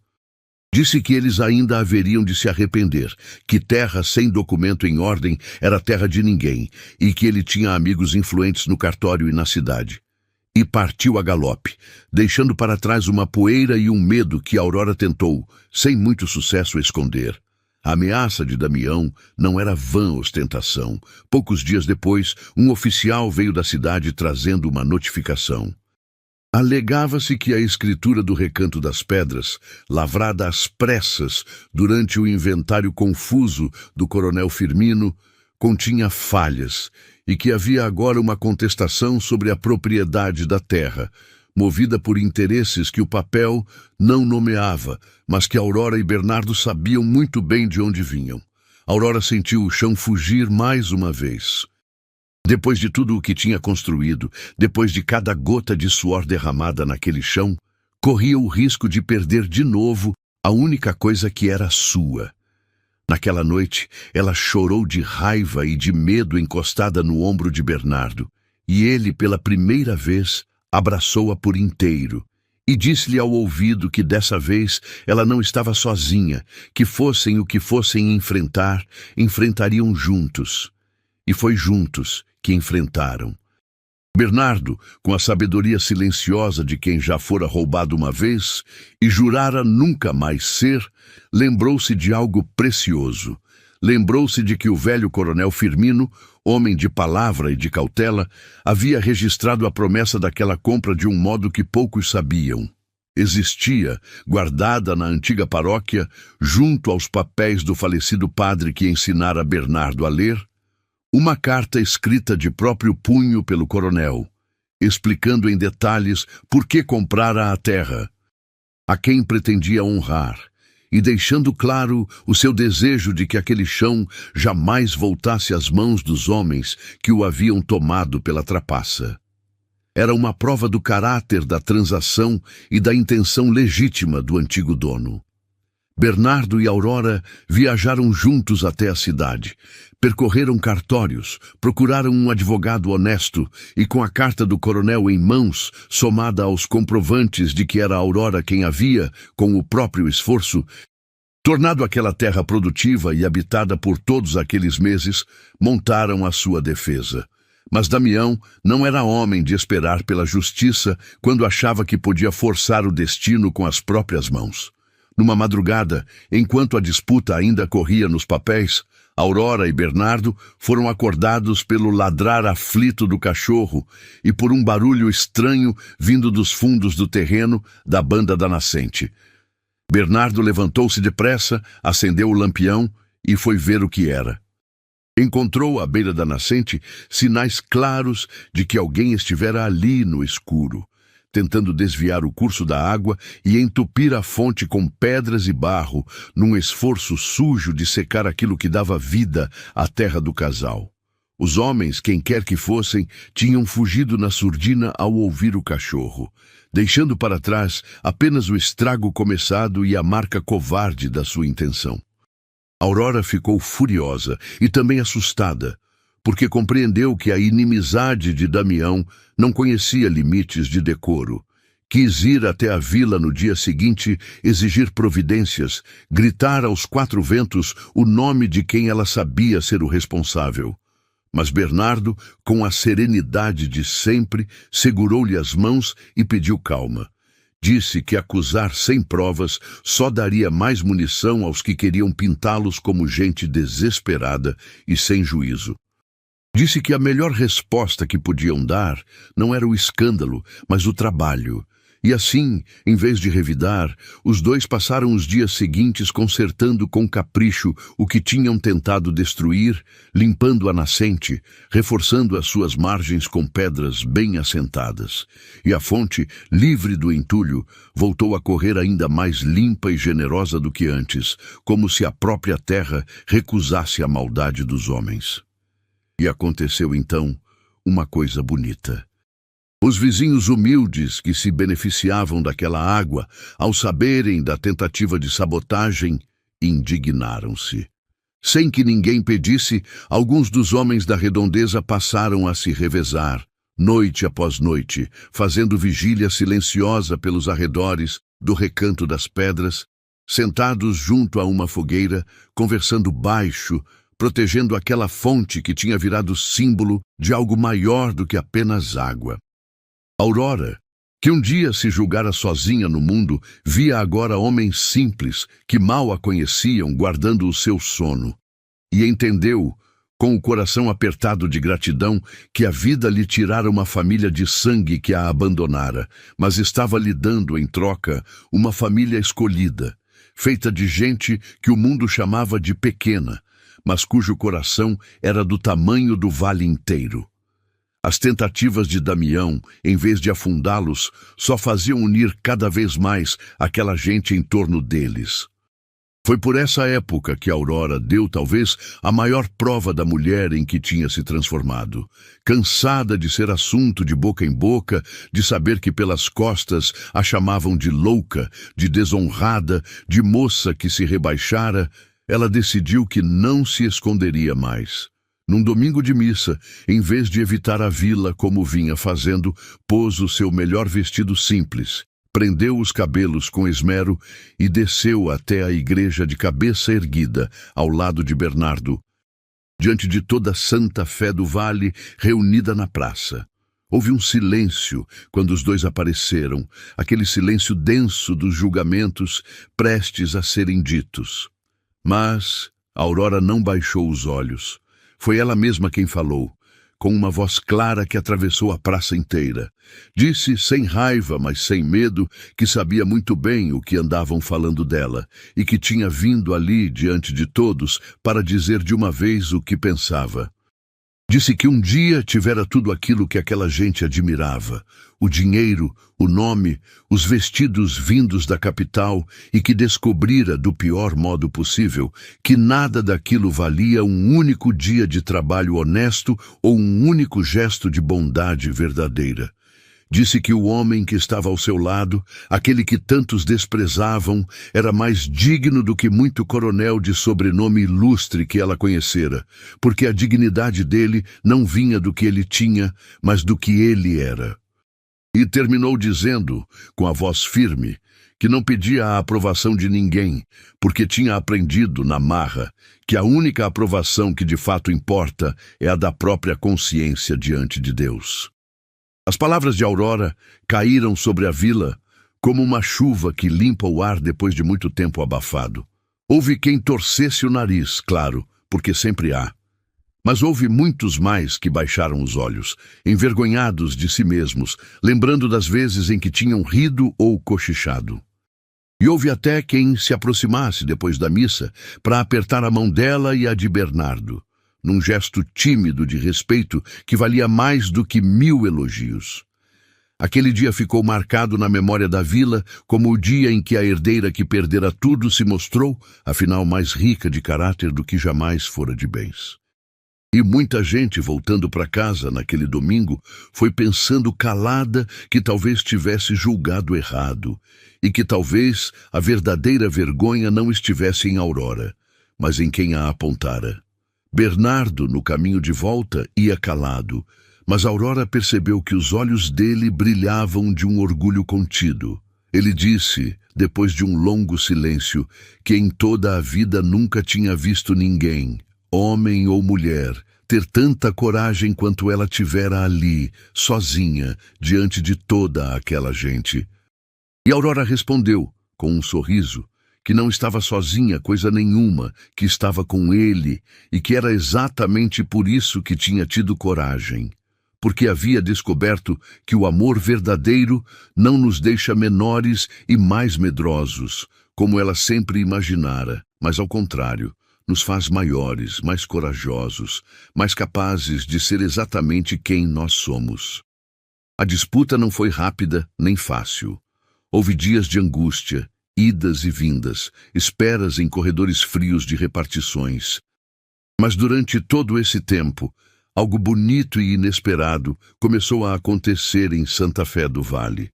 Disse que eles ainda haveriam de se arrepender, que terra sem documento em ordem era terra de ninguém e que ele tinha amigos influentes no cartório e na cidade. E partiu a galope, deixando para trás uma poeira e um medo que Aurora tentou, sem muito sucesso, esconder. A ameaça de Damião não era vã ostentação. Poucos dias depois, um oficial veio da cidade trazendo uma notificação. Alegava-se que a escritura do Recanto das Pedras, lavrada às pressas durante o inventário confuso do coronel Firmino, continha falhas e que havia agora uma contestação sobre a propriedade da terra, movida por interesses que o papel não nomeava, mas que Aurora e Bernardo sabiam muito bem de onde vinham. Aurora sentiu o chão fugir mais uma vez. Depois de tudo o que tinha construído, depois de cada gota de suor derramada naquele chão, corria o risco de perder de novo a única coisa que era sua. Naquela noite, ela chorou de raiva e de medo encostada no ombro de Bernardo, e ele, pela primeira vez, abraçou-a por inteiro, e disse-lhe ao ouvido que dessa vez ela não estava sozinha, que fossem o que fossem enfrentar, enfrentariam juntos. E foi juntos que enfrentaram. Bernardo, com a sabedoria silenciosa de quem já fora roubado uma vez e jurara nunca mais ser, lembrou-se de algo precioso. Lembrou-se de que o velho coronel Firmino, homem de palavra e de cautela, havia registrado a promessa daquela compra de um modo que poucos sabiam. Existia, guardada na antiga paróquia, junto aos papéis do falecido padre que ensinara Bernardo a ler, uma carta escrita de próprio punho pelo coronel, explicando em detalhes por que comprara a terra, a quem pretendia honrar, e deixando claro o seu desejo de que aquele chão jamais voltasse às mãos dos homens que o haviam tomado pela trapaça. Era uma prova do caráter da transação e da intenção legítima do antigo dono. Bernardo e Aurora viajaram juntos até a cidade, percorreram cartórios, procuraram um advogado honesto e, com a carta do coronel em mãos, somada aos comprovantes de que era Aurora quem havia, com o próprio esforço, tornado aquela terra produtiva e habitada por todos aqueles meses, montaram a sua defesa. Mas Damião não era homem de esperar pela justiça quando achava que podia forçar o destino com as próprias mãos. Numa madrugada, enquanto a disputa ainda corria nos papéis, Aurora e Bernardo foram acordados pelo ladrar aflito do cachorro e por um barulho estranho vindo dos fundos do terreno da banda da nascente. Bernardo levantou-se depressa, acendeu o lampião e foi ver o que era. Encontrou à beira da nascente sinais claros de que alguém estivera ali no escuro, tentando desviar o curso da água e entupir a fonte com pedras e barro, num esforço sujo de secar aquilo que dava vida à terra do casal. Os homens, quem quer que fossem, tinham fugido na surdina ao ouvir o cachorro, deixando para trás apenas o estrago começado e a marca covarde da sua intenção. Aurora ficou furiosa e também assustada, porque compreendeu que a inimizade de Damião não conhecia limites de decoro. Quis ir até a vila no dia seguinte, exigir providências, gritar aos quatro ventos o nome de quem ela sabia ser o responsável. Mas Bernardo, com a serenidade de sempre, segurou-lhe as mãos e pediu calma. Disse que acusar sem provas só daria mais munição aos que queriam pintá-los como gente desesperada e sem juízo. Disse que a melhor resposta que podiam dar não era o escândalo, mas o trabalho. E assim, em vez de revidar, os dois passaram os dias seguintes consertando com capricho o que tinham tentado destruir, limpando a nascente, reforçando as suas margens com pedras bem assentadas. E a fonte, livre do entulho, voltou a correr ainda mais limpa e generosa do que antes, como se a própria terra recusasse a maldade dos homens. E aconteceu então uma coisa bonita. Os vizinhos humildes que se beneficiavam daquela água, ao saberem da tentativa de sabotagem, indignaram-se. Sem que ninguém pedisse, alguns dos homens da redondeza passaram a se revezar, noite após noite, fazendo vigília silenciosa pelos arredores do Recanto das Pedras, sentados junto a uma fogueira, conversando baixo, protegendo aquela fonte que tinha virado símbolo de algo maior do que apenas água. Aurora, que um dia se julgara sozinha no mundo, via agora homens simples que mal a conheciam guardando o seu sono, e entendeu, com o coração apertado de gratidão, que a vida lhe tirara uma família de sangue que a abandonara, mas estava lhe dando em troca uma família escolhida, feita de gente que o mundo chamava de pequena, mas cujo coração era do tamanho do vale inteiro. As tentativas de Damião, em vez de afundá-los, só faziam unir cada vez mais aquela gente em torno deles. Foi por essa época que Aurora deu talvez a maior prova da mulher em que tinha se transformado. Cansada de ser assunto de boca em boca, de saber que pelas costas a chamavam de louca, de desonrada, de moça que se rebaixara, ela decidiu que não se esconderia mais. Num domingo de missa, em vez de evitar a vila como vinha fazendo, pôs o seu melhor vestido simples, prendeu os cabelos com esmero e desceu até a igreja de cabeça erguida, ao lado de Bernardo, diante de toda a santa fé do vale reunida na praça. Houve um silêncio quando os dois apareceram, aquele silêncio denso dos julgamentos prestes a serem ditos. Mas Aurora não baixou os olhos. Foi ela mesma quem falou, com uma voz clara que atravessou a praça inteira. Disse sem raiva, mas sem medo, que sabia muito bem o que andavam falando dela e que tinha vindo ali diante de todos para dizer de uma vez o que pensava. Disse que um dia tivera tudo aquilo que aquela gente admirava, o dinheiro, o nome, os vestidos vindos da capital, e que descobrira do pior modo possível que nada daquilo valia um único dia de trabalho honesto ou um único gesto de bondade verdadeira. Disse que o homem que estava ao seu lado, aquele que tantos desprezavam, era mais digno do que muito coronel de sobrenome ilustre que ela conhecera, porque a dignidade dele não vinha do que ele tinha, mas do que ele era. E terminou dizendo, com a voz firme, que não pedia a aprovação de ninguém, porque tinha aprendido na marra que a única aprovação que de fato importa é a da própria consciência diante de Deus. As palavras de Aurora caíram sobre a vila como uma chuva que limpa o ar depois de muito tempo abafado. Houve quem torcesse o nariz, claro, porque sempre há. Mas houve muitos mais que baixaram os olhos, envergonhados de si mesmos, lembrando das vezes em que tinham rido ou cochichado. E houve até quem se aproximasse depois da missa para apertar a mão dela e a de Bernardo, num gesto tímido de respeito que valia mais do que 1000 elogios. Aquele dia ficou marcado na memória da vila como o dia em que a herdeira que perdera tudo se mostrou, afinal, mais rica de caráter do que jamais fora de bens. E muita gente, voltando para casa naquele domingo, foi pensando calada que talvez tivesse julgado errado e que talvez a verdadeira vergonha não estivesse em Aurora, mas em quem a apontara. Bernardo, no caminho de volta, ia calado, mas Aurora percebeu que os olhos dele brilhavam de um orgulho contido. Ele disse, depois de um longo silêncio, que em toda a vida nunca tinha visto ninguém, homem ou mulher, ter tanta coragem quanto ela tivera ali, sozinha, diante de toda aquela gente. E Aurora respondeu, com um sorriso, que não estava sozinha coisa nenhuma, que estava com ele, e que era exatamente por isso que tinha tido coragem. Porque havia descoberto que o amor verdadeiro não nos deixa menores e mais medrosos, como ela sempre imaginara, mas ao contrário, nos faz maiores, mais corajosos, mais capazes de ser exatamente quem nós somos. A disputa não foi rápida nem fácil. Houve dias de angústia, idas e vindas, esperas em corredores frios de repartições. Mas durante todo esse tempo, algo bonito e inesperado começou a acontecer em Santa Fé do Vale.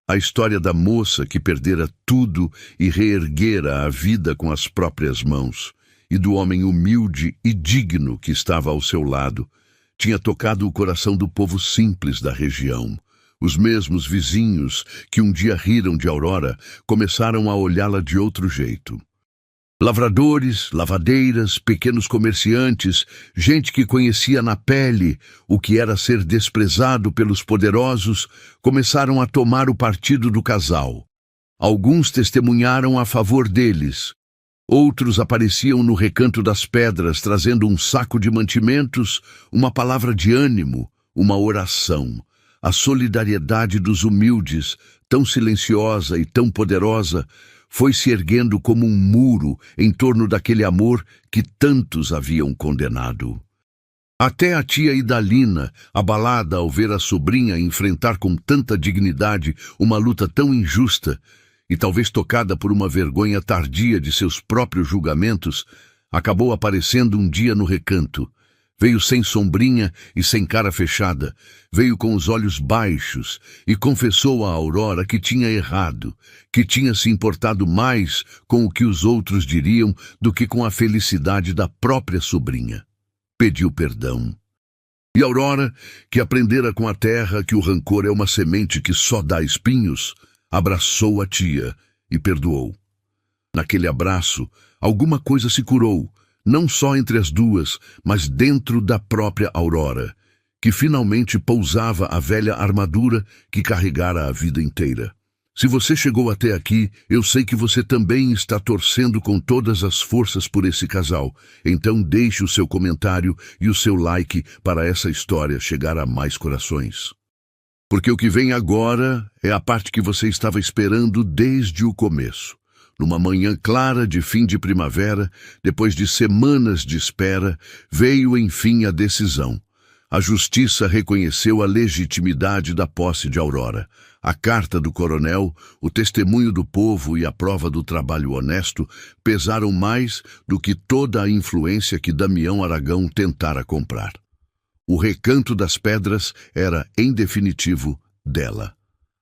A história da moça que perdera tudo e reerguera a vida com as próprias mãos, e do homem humilde e digno que estava ao seu lado, tinha tocado o coração do povo simples da região. Os mesmos vizinhos que um dia riram de Aurora começaram a olhá-la de outro jeito. Lavradores, lavadeiras, pequenos comerciantes, gente que conhecia na pele o que era ser desprezado pelos poderosos, começaram a tomar o partido do casal. Alguns testemunharam a favor deles. Outros apareciam no recanto das pedras, trazendo um saco de mantimentos, uma palavra de ânimo, uma oração. A solidariedade dos humildes, tão silenciosa e tão poderosa, foi se erguendo como um muro em torno daquele amor que tantos haviam condenado. Até a tia Idalina, abalada ao ver a sobrinha enfrentar com tanta dignidade uma luta tão injusta, e talvez tocada por uma vergonha tardia de seus próprios julgamentos, acabou aparecendo um dia no recanto. Veio sem sombrinha e sem cara fechada, veio com os olhos baixos e confessou a Aurora que tinha errado, que tinha se importado mais com o que os outros diriam do que com a felicidade da própria sobrinha. Pediu perdão. E Aurora, que aprendera com a terra que o rancor é uma semente que só dá espinhos, abraçou a tia e perdoou. Naquele abraço, alguma coisa se curou, não só entre as duas, mas dentro da própria Aurora, que finalmente pousava a velha armadura que carregara a vida inteira. Se você chegou até aqui, eu sei que você também está torcendo com todas as forças por esse casal, então deixe o seu comentário e o seu like para essa história chegar a mais corações. Porque o que vem agora é a parte que você estava esperando desde o começo. Numa manhã clara de fim de primavera, depois de semanas de espera, veio enfim a decisão. A justiça reconheceu a legitimidade da posse de Aurora. A carta do coronel, o testemunho do povo e a prova do trabalho honesto pesaram mais do que toda a influência que Damião Aragão tentara comprar. O recanto das pedras era, em definitivo, dela.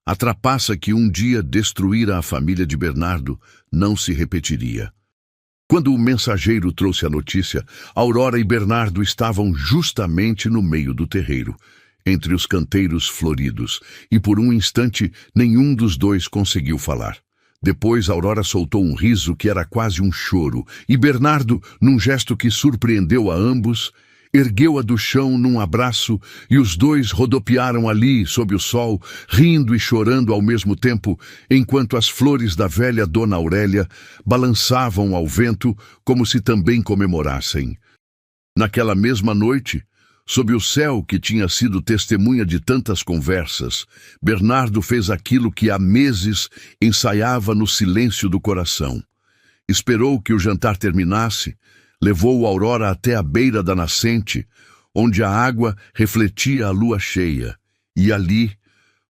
A trapaça que um dia destruíra a família de Bernardo não se repetiria. Quando o mensageiro trouxe a notícia, Aurora e Bernardo estavam justamente no meio do terreiro, entre os canteiros floridos, e por um instante nenhum dos dois conseguiu falar. Depois Aurora soltou um riso que era quase um choro, e Bernardo, num gesto que surpreendeu a ambos, ergueu-a do chão num abraço, e os dois rodopiaram ali, sob o sol, rindo e chorando ao mesmo tempo, enquanto as flores da velha Dona Aurélia balançavam ao vento como se também comemorassem. Naquela mesma noite, sob o céu que tinha sido testemunha de tantas conversas, Bernardo fez aquilo que há meses ensaiava no silêncio do coração. Esperou que o jantar terminasse, levou Aurora até a beira da nascente, onde a água refletia a lua cheia, e ali,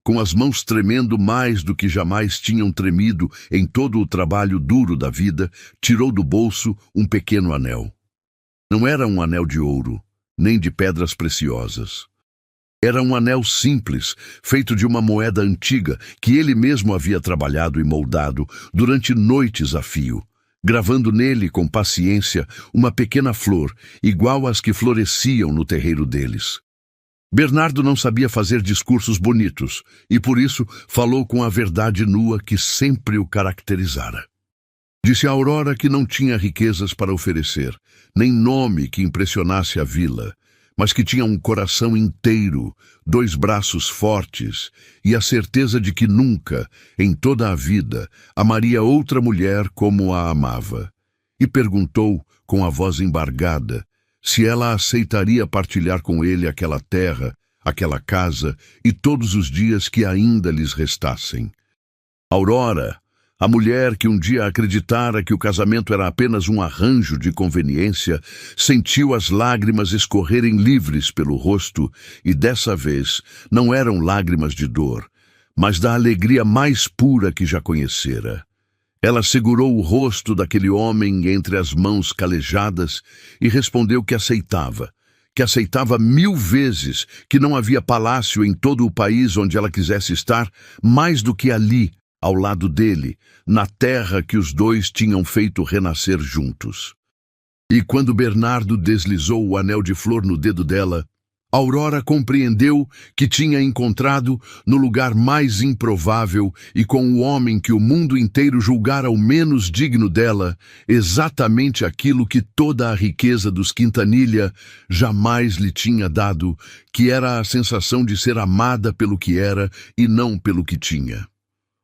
com as mãos tremendo mais do que jamais tinham tremido em todo o trabalho duro da vida, tirou do bolso um pequeno anel. Não era um anel de ouro, nem de pedras preciosas. Era um anel simples, feito de uma moeda antiga que ele mesmo havia trabalhado e moldado durante noites a fio, gravando nele com paciência uma pequena flor, igual às que floresciam no terreiro deles. Bernardo não sabia fazer discursos bonitos, e por isso falou com a verdade nua que sempre o caracterizara. Disse a Aurora que não tinha riquezas para oferecer, nem nome que impressionasse a vila, mas que tinha um coração inteiro, 2 braços fortes e a certeza de que nunca, em toda a vida, amaria outra mulher como a amava. E perguntou, com a voz embargada, se ela aceitaria partilhar com ele aquela terra, aquela casa e todos os dias que ainda lhes restassem. Aurora, a mulher que um dia acreditara que o casamento era apenas um arranjo de conveniência, sentiu as lágrimas escorrerem livres pelo rosto, e dessa vez não eram lágrimas de dor, mas da alegria mais pura que já conhecera. Ela segurou o rosto daquele homem entre as mãos calejadas e respondeu que aceitava 1000 vezes, que não havia palácio em todo o país onde ela quisesse estar, mais do que ali, ao lado dele, na terra que os dois tinham feito renascer juntos. E quando Bernardo deslizou o anel de flor no dedo dela, Aurora compreendeu que tinha encontrado, no lugar mais improvável e com o homem que o mundo inteiro julgara o menos digno dela, exatamente aquilo que toda a riqueza dos Quintanilha jamais lhe tinha dado, que era a sensação de ser amada pelo que era e não pelo que tinha.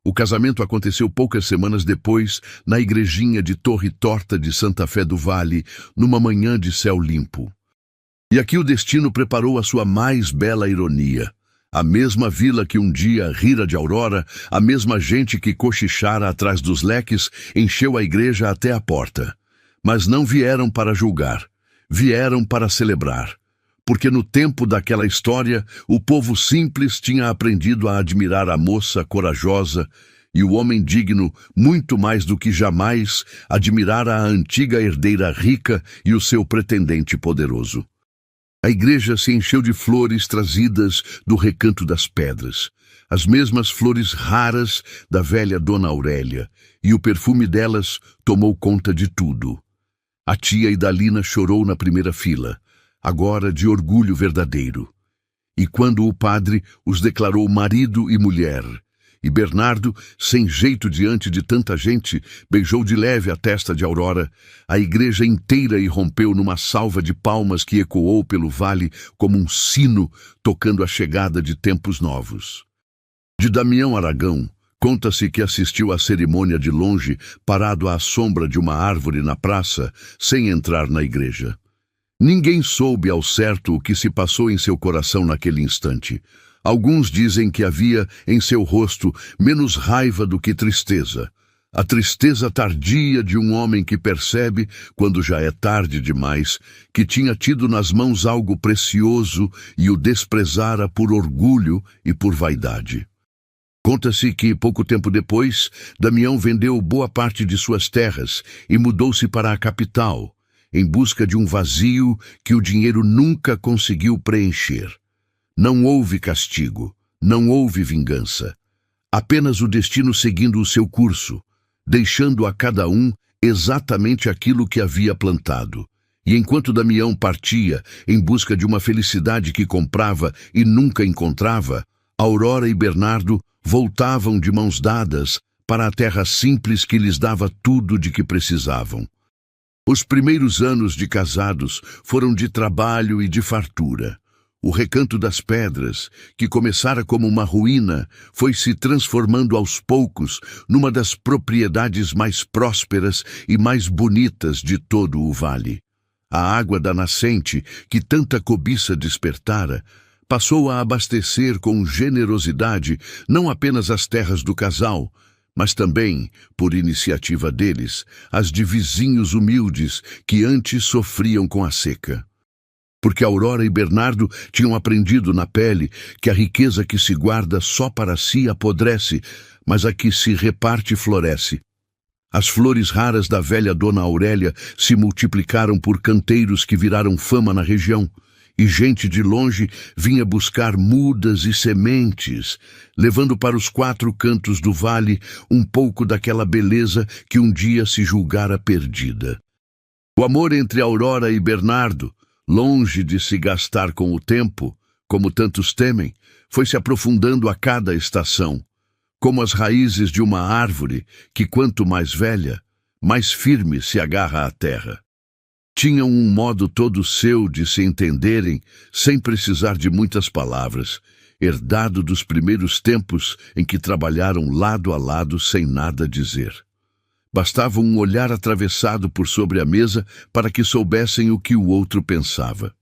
O casamento aconteceu poucas semanas depois, na igrejinha de Torre Torta de Santa Fé do Vale, numa manhã de céu limpo. E aqui o destino preparou a sua mais bela ironia. A mesma vila que um dia rira de Aurora, a mesma gente que cochichara atrás dos leques, encheu a igreja até a porta. Mas não vieram para julgar, vieram para celebrar. Porque no tempo daquela história, o povo simples tinha aprendido a admirar a moça corajosa e o homem digno, muito mais do que jamais, admirara a antiga herdeira rica e o seu pretendente poderoso. A igreja se encheu de flores trazidas do Recanto das Pedras, as mesmas flores raras da velha Dona Aurélia, e o perfume delas tomou conta de tudo. A tia Idalina chorou na primeira fila, agora de orgulho verdadeiro. E quando o padre os declarou marido e mulher, e Bernardo, sem jeito diante de tanta gente, beijou de leve a testa de Aurora, a igreja inteira irrompeu numa salva de palmas que ecoou pelo vale como um sino tocando a chegada de tempos novos. De Damião Aragão, conta-se que assistiu à cerimônia de longe, parado à sombra de uma árvore na praça, sem entrar na igreja. Ninguém soube ao certo o que se passou em seu coração naquele instante. Alguns dizem que havia em seu rosto menos raiva do que tristeza. A tristeza tardia de um homem que percebe, quando já é tarde demais, que tinha tido nas mãos algo precioso e o desprezara por orgulho e por vaidade. Conta-se que, pouco tempo depois, Damião vendeu boa parte de suas terras e mudou-se para a capital, em busca de um vazio que o dinheiro nunca conseguiu preencher. Não houve castigo, não houve vingança. Apenas o destino seguindo o seu curso, deixando a cada um exatamente aquilo que havia plantado. E enquanto Damião partia em busca de uma felicidade que comprava e nunca encontrava, Aurora e Bernardo voltavam de mãos dadas para a terra simples que lhes dava tudo de que precisavam. Os primeiros anos de casados foram de trabalho e de fartura. O Recanto das Pedras, que começara como uma ruína, foi se transformando aos poucos numa das propriedades mais prósperas e mais bonitas de todo o vale. A água da nascente, que tanta cobiça despertara, passou a abastecer com generosidade não apenas as terras do casal, mas também, por iniciativa deles, as de vizinhos humildes que antes sofriam com a seca. Porque Aurora e Bernardo tinham aprendido na pele que a riqueza que se guarda só para si apodrece, mas a que se reparte floresce. As flores raras da velha Dona Aurélia se multiplicaram por canteiros que viraram fama na região, e gente de longe vinha buscar mudas e sementes, levando para os 4 cantos do vale um pouco daquela beleza que um dia se julgara perdida. O amor entre Aurora e Bernardo, longe de se gastar com o tempo, como tantos temem, foi se aprofundando a cada estação, como as raízes de uma árvore que, quanto mais velha, mais firme se agarra à terra. Tinham um modo todo seu de se entenderem, sem precisar de muitas palavras, herdado dos primeiros tempos em que trabalharam lado a lado sem nada dizer. Bastava um olhar atravessado por sobre a mesa para que soubessem o que o outro pensava.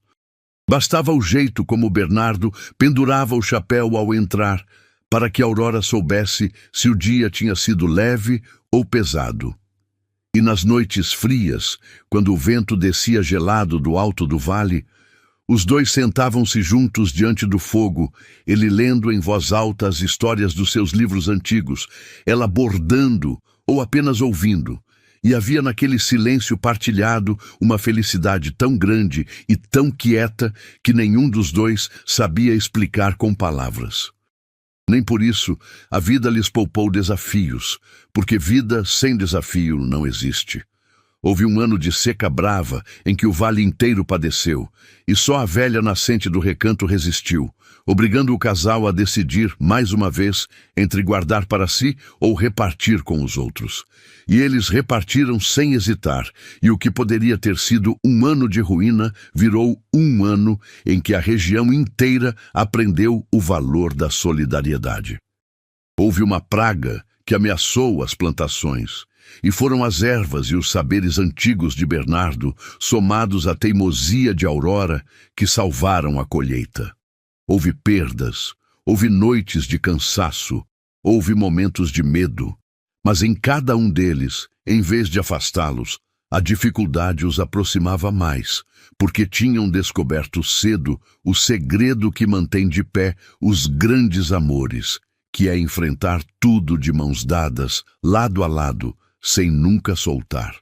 Bastava o jeito como Bernardo pendurava o chapéu ao entrar, para que Aurora soubesse se o dia tinha sido leve ou pesado. E nas noites frias, quando o vento descia gelado do alto do vale, os dois sentavam-se juntos diante do fogo, ele lendo em voz alta as histórias dos seus livros antigos, ela bordando ou apenas ouvindo, e havia naquele silêncio partilhado uma felicidade tão grande e tão quieta que nenhum dos dois sabia explicar com palavras. Nem por isso a vida lhes poupou desafios, porque vida sem desafio não existe. Houve um ano de seca brava em que o vale inteiro padeceu, e só a velha nascente do recanto resistiu, obrigando o casal a decidir, mais uma vez, entre guardar para si ou repartir com os outros. E eles repartiram sem hesitar, e o que poderia ter sido um ano de ruína virou um ano em que a região inteira aprendeu o valor da solidariedade. Houve uma praga que ameaçou as plantações, e foram as ervas e os saberes antigos de Bernardo, somados à teimosia de Aurora, que salvaram a colheita. Houve perdas, houve noites de cansaço, houve momentos de medo, mas em cada um deles, em vez de afastá-los, a dificuldade os aproximava mais, porque tinham descoberto cedo o segredo que mantém de pé os grandes amores, que é enfrentar tudo de mãos dadas, lado a lado, sem nunca soltar.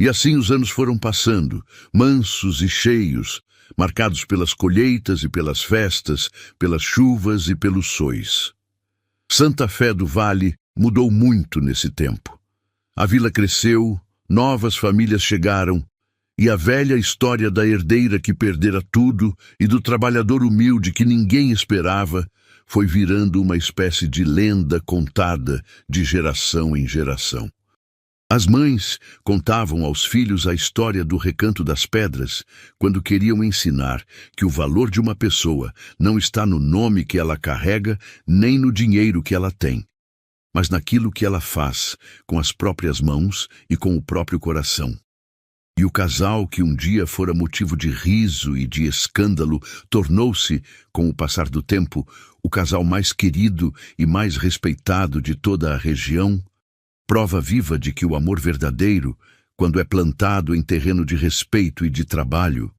E assim os anos foram passando, mansos e cheios, marcados pelas colheitas e pelas festas, pelas chuvas e pelos sois. Santa Fé do Vale mudou muito nesse tempo. A vila cresceu, novas famílias chegaram, e a velha história da herdeira que perdera tudo e do trabalhador humilde que ninguém esperava foi virando uma espécie de lenda contada de geração em geração. As mães contavam aos filhos a história do Recanto das Pedras quando queriam ensinar que o valor de uma pessoa não está no nome que ela carrega nem no dinheiro que ela tem, mas naquilo que ela faz com as próprias mãos e com o próprio coração. E o casal que um dia fora motivo de riso e de escândalo tornou-se, com o passar do tempo, o casal mais querido e mais respeitado de toda a região, prova viva de que o amor verdadeiro, quando é plantado em terreno de respeito e de trabalho,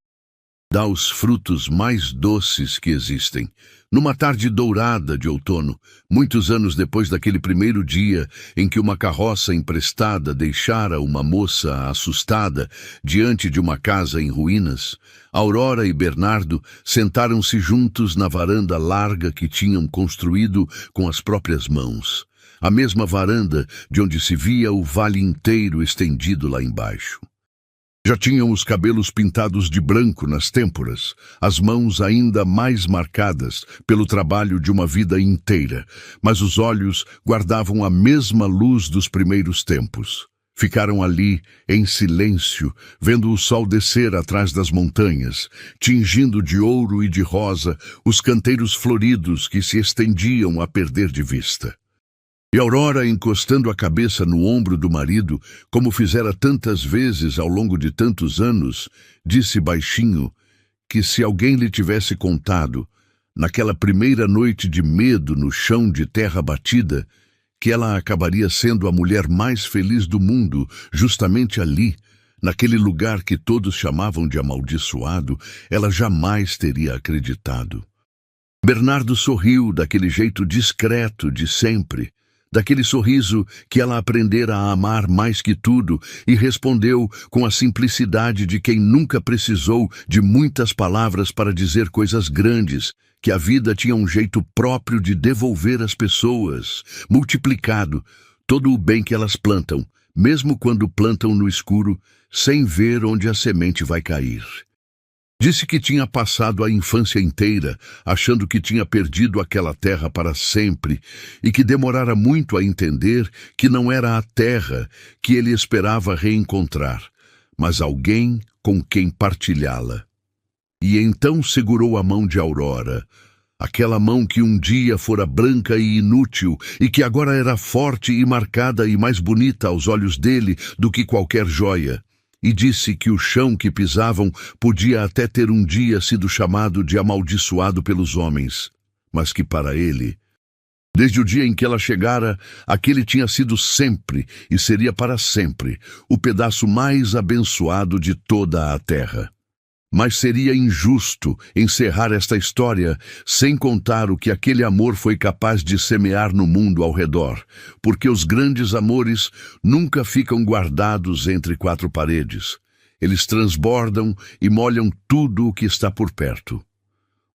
dá os frutos mais doces que existem. Numa tarde dourada de outono, muitos anos depois daquele primeiro dia em que uma carroça emprestada deixara uma moça assustada diante de uma casa em ruínas, Aurora e Bernardo sentaram-se juntos na varanda larga que tinham construído com as próprias mãos. A mesma varanda de onde se via o vale inteiro estendido lá embaixo. Já tinham os cabelos pintados de branco nas têmporas, as mãos ainda mais marcadas pelo trabalho de uma vida inteira, mas os olhos guardavam a mesma luz dos primeiros tempos. Ficaram ali, em silêncio, vendo o sol descer atrás das montanhas, tingindo de ouro e de rosa os canteiros floridos que se estendiam a perder de vista. E Aurora, encostando a cabeça no ombro do marido, como fizera tantas vezes ao longo de tantos anos, disse baixinho que se alguém lhe tivesse contado, naquela primeira noite de medo no chão de terra batida, que ela acabaria sendo a mulher mais feliz do mundo, justamente ali, naquele lugar que todos chamavam de amaldiçoado, ela jamais teria acreditado. Bernardo sorriu daquele jeito discreto de sempre, daquele sorriso que ela aprendera a amar mais que tudo, e respondeu com a simplicidade de quem nunca precisou de muitas palavras para dizer coisas grandes, que a vida tinha um jeito próprio de devolver às pessoas, multiplicado, todo o bem que elas plantam, mesmo quando plantam no escuro, sem ver onde a semente vai cair. Disse que tinha passado a infância inteira achando que tinha perdido aquela terra para sempre e que demorara muito a entender que não era a terra que ele esperava reencontrar, mas alguém com quem partilhá-la. E então segurou a mão de Aurora, aquela mão que um dia fora branca e inútil e que agora era forte e marcada e mais bonita aos olhos dele do que qualquer joia. E disse que o chão que pisavam podia até ter um dia sido chamado de amaldiçoado pelos homens, mas que para ele, desde o dia em que ela chegara, aquele tinha sido sempre e seria para sempre o pedaço mais abençoado de toda a terra. Mas seria injusto encerrar esta história sem contar o que aquele amor foi capaz de semear no mundo ao redor, porque os grandes amores nunca ficam guardados entre quatro paredes. Eles transbordam e molham tudo o que está por perto.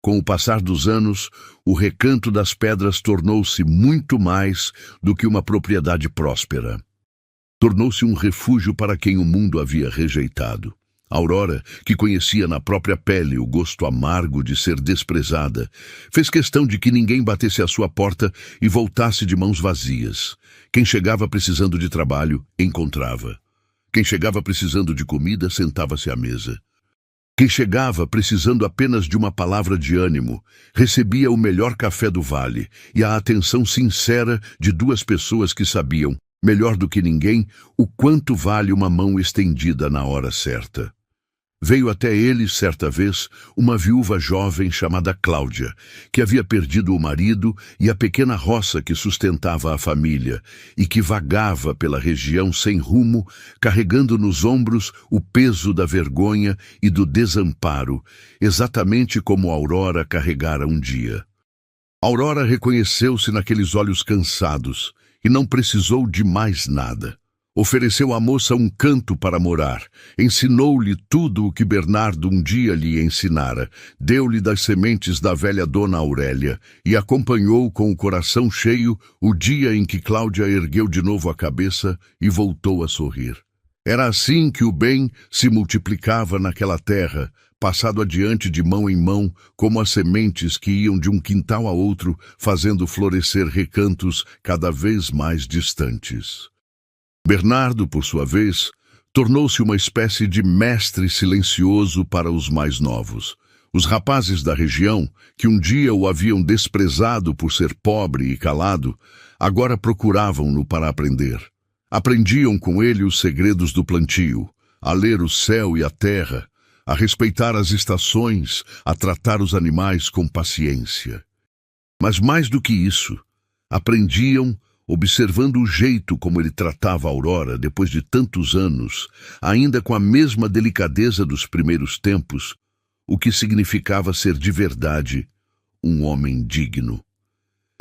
Com o passar dos anos, o Recanto das Pedras tornou-se muito mais do que uma propriedade próspera. Tornou-se um refúgio para quem o mundo havia rejeitado. Aurora, que conhecia na própria pele o gosto amargo de ser desprezada, fez questão de que ninguém batesse à sua porta e voltasse de mãos vazias. Quem chegava precisando de trabalho, encontrava. Quem chegava precisando de comida, sentava-se à mesa. Quem chegava precisando apenas de uma palavra de ânimo, recebia o melhor café do vale e a atenção sincera de duas pessoas que sabiam, melhor do que ninguém, o quanto vale uma mão estendida na hora certa. Veio até ele, certa vez, uma viúva jovem chamada Cláudia, que havia perdido o marido e a pequena roça que sustentava a família, e que vagava pela região sem rumo, carregando nos ombros o peso da vergonha e do desamparo, exatamente como Aurora carregara um dia. Aurora reconheceu-se naqueles olhos cansados e não precisou de mais nada. Ofereceu à moça um canto para morar, ensinou-lhe tudo o que Bernardo um dia lhe ensinara, deu-lhe das sementes da velha Dona Aurélia e acompanhou com o coração cheio o dia em que Cláudia ergueu de novo a cabeça e voltou a sorrir. Era assim que o bem se multiplicava naquela terra, passado adiante de mão em mão, como as sementes que iam de um quintal a outro, fazendo florescer recantos cada vez mais distantes. Bernardo, por sua vez, tornou-se uma espécie de mestre silencioso para os mais novos. Os rapazes da região, que um dia o haviam desprezado por ser pobre e calado, agora procuravam-no para aprender. Aprendiam com ele os segredos do plantio, a ler o céu e a terra, a respeitar as estações, a tratar os animais com paciência. Mas mais do que isso, aprendiam observando o jeito como ele tratava a Aurora depois de tantos anos, ainda com a mesma delicadeza dos primeiros tempos, o que significava ser de verdade um homem digno.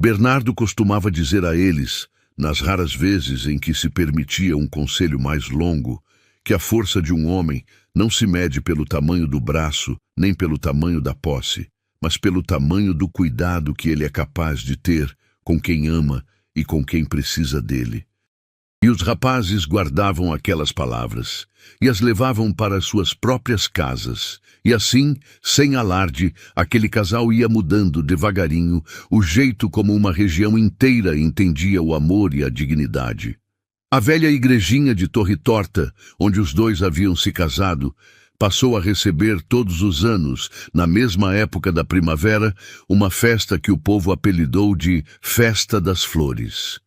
Bernardo costumava dizer a eles, nas raras vezes em que se permitia um conselho mais longo, que a força de um homem não se mede pelo tamanho do braço, nem pelo tamanho da posse, mas pelo tamanho do cuidado que ele é capaz de ter com quem ama e com quem precisa dele. E os rapazes guardavam aquelas palavras e as levavam para suas próprias casas. E assim, sem alarde, aquele casal ia mudando devagarinho o jeito como uma região inteira entendia o amor e a dignidade. A velha igrejinha de Torre Torta, onde os dois haviam se casado, passou a receber todos os anos, na mesma época da primavera, uma festa que o povo apelidou de Festa das Flores.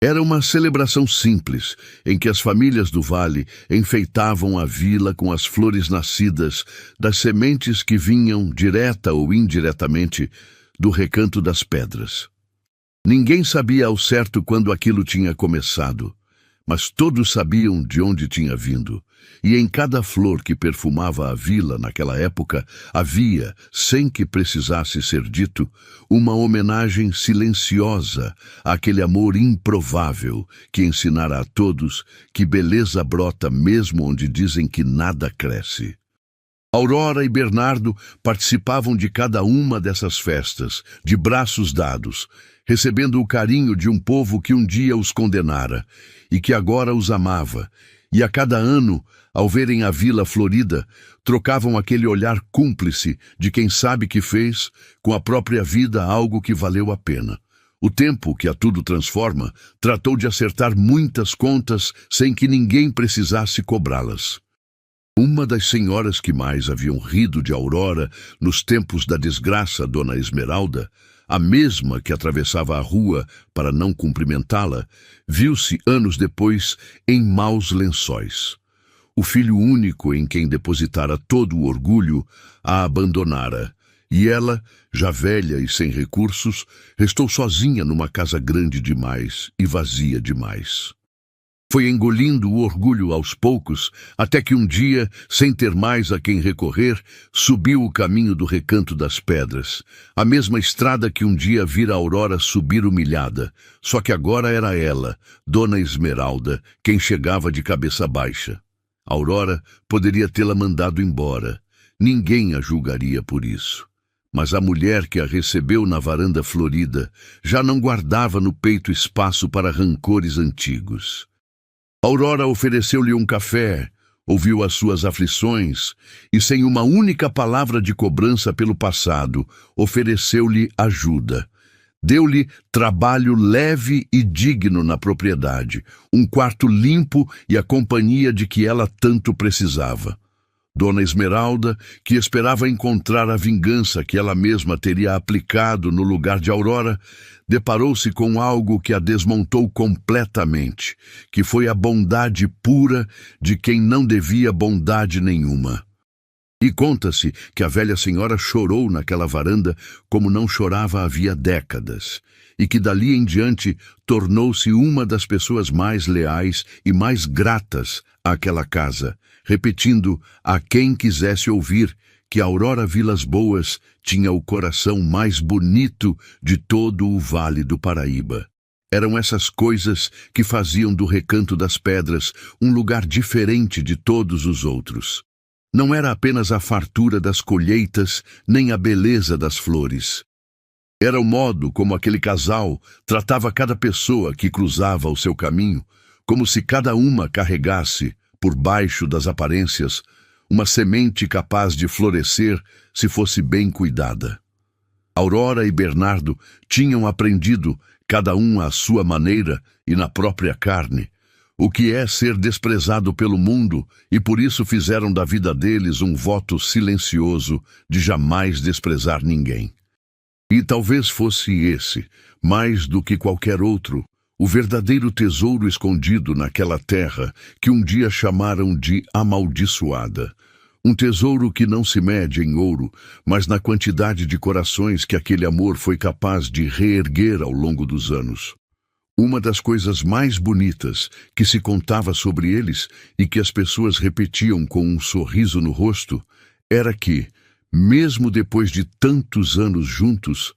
Era uma celebração simples, em que as famílias do vale enfeitavam a vila com as flores nascidas das sementes que vinham, direta ou indiretamente, do Recanto das Pedras. Ninguém sabia ao certo quando aquilo tinha começado, mas todos sabiam de onde tinha vindo, e em cada flor que perfumava a vila naquela época havia, sem que precisasse ser dito, uma homenagem silenciosa àquele amor improvável que ensinara a todos que beleza brota mesmo onde dizem que nada cresce. Aurora e Bernardo participavam de cada uma dessas festas, de braços dados, recebendo o carinho de um povo que um dia os condenara e que agora os amava, e a cada ano, ao verem a vila florida, trocavam aquele olhar cúmplice de quem sabe que fez, com a própria vida, algo que valeu a pena. O tempo, que a tudo transforma, tratou de acertar muitas contas sem que ninguém precisasse cobrá-las. Uma das senhoras que mais haviam rido de Aurora nos tempos da desgraça, Dona Esmeralda, a mesma que atravessava a rua para não cumprimentá-la, viu-se anos depois em maus lençóis. O filho único em quem depositara todo o orgulho a abandonara, e ela, já velha e sem recursos, restou sozinha numa casa grande demais e vazia demais. Foi engolindo o orgulho aos poucos, até que um dia, sem ter mais a quem recorrer, subiu o caminho do Recanto das Pedras, a mesma estrada que um dia vira Aurora subir humilhada, só que agora era ela, Dona Esmeralda, quem chegava de cabeça baixa. Aurora poderia tê-la mandado embora, ninguém a julgaria por isso. Mas a mulher que a recebeu na varanda florida já não guardava no peito espaço para rancores antigos. Aurora ofereceu-lhe um café, ouviu as suas aflições e, sem uma única palavra de cobrança pelo passado, ofereceu-lhe ajuda. Deu-lhe trabalho leve e digno na propriedade, um quarto limpo e a companhia de que ela tanto precisava. Dona Esmeralda, que esperava encontrar a vingança que ela mesma teria aplicado no lugar de Aurora, deparou-se com algo que a desmontou completamente, que foi a bondade pura de quem não devia bondade nenhuma. E conta-se que a velha senhora chorou naquela varanda como não chorava havia décadas, e que dali em diante tornou-se uma das pessoas mais leais e mais gratas àquela casa, repetindo a quem quisesse ouvir que Aurora Vilas Boas tinha o coração mais bonito de todo o Vale do Paraíba. Eram essas coisas que faziam do Recanto das Pedras um lugar diferente de todos os outros. Não era apenas a fartura das colheitas, nem a beleza das flores. Era o modo como aquele casal tratava cada pessoa que cruzava o seu caminho, como se cada uma carregasse, por baixo das aparências, uma semente capaz de florescer se fosse bem cuidada. Aurora e Bernardo tinham aprendido, cada um à sua maneira e na própria carne, o que é ser desprezado pelo mundo, e por isso fizeram da vida deles um voto silencioso de jamais desprezar ninguém. E talvez fosse esse, mais do que qualquer outro, o verdadeiro tesouro escondido naquela terra que um dia chamaram de amaldiçoada. Um tesouro que não se mede em ouro, mas na quantidade de corações que aquele amor foi capaz de reerguer ao longo dos anos. Uma das coisas mais bonitas que se contava sobre eles e que as pessoas repetiam com um sorriso no rosto era que, mesmo depois de tantos anos juntos,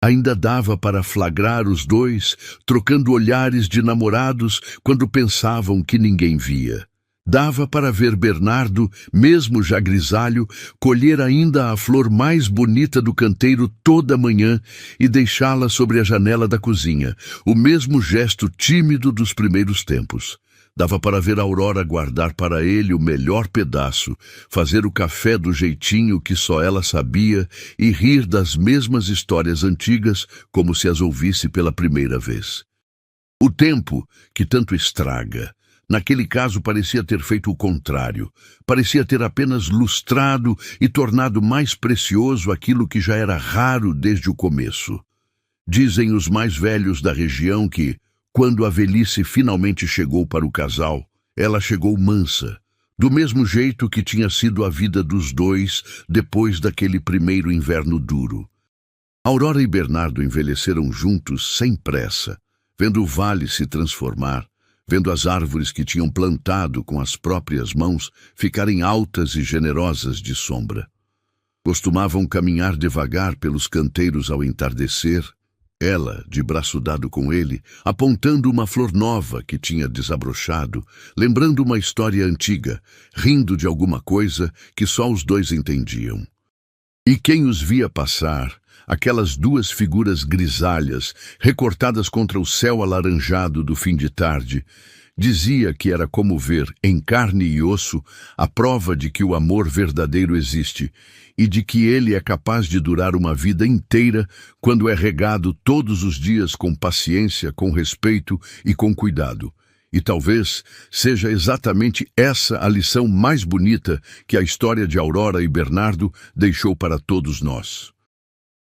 ainda dava para flagrar os dois, trocando olhares de namorados quando pensavam que ninguém via. Dava para ver Bernardo, mesmo já grisalho, colher ainda a flor mais bonita do canteiro toda manhã e deixá-la sobre a janela da cozinha, o mesmo gesto tímido dos primeiros tempos. Dava para ver Aurora guardar para ele o melhor pedaço, fazer o café do jeitinho que só ela sabia e rir das mesmas histórias antigas como se as ouvisse pela primeira vez. O tempo, que tanto estraga, naquele caso parecia ter feito o contrário, parecia ter apenas lustrado e tornado mais precioso aquilo que já era raro desde o começo. Dizem os mais velhos da região que, quando a velhice finalmente chegou para o casal, ela chegou mansa, do mesmo jeito que tinha sido a vida dos dois depois daquele primeiro inverno duro. Aurora e Bernardo envelheceram juntos sem pressa, vendo o vale se transformar, vendo as árvores que tinham plantado com as próprias mãos ficarem altas e generosas de sombra. Costumavam caminhar devagar pelos canteiros ao entardecer, ela, de braço dado com ele, apontando uma flor nova que tinha desabrochado, lembrando uma história antiga, rindo de alguma coisa que só os dois entendiam. E quem os via passar, aquelas duas figuras grisalhas, recortadas contra o céu alaranjado do fim de tarde, dizia que era como ver, em carne e osso, a prova de que o amor verdadeiro existe e de que ele é capaz de durar uma vida inteira quando é regado todos os dias com paciência, com respeito e com cuidado. E talvez seja exatamente essa a lição mais bonita que a história de Aurora e Bernardo deixou para todos nós.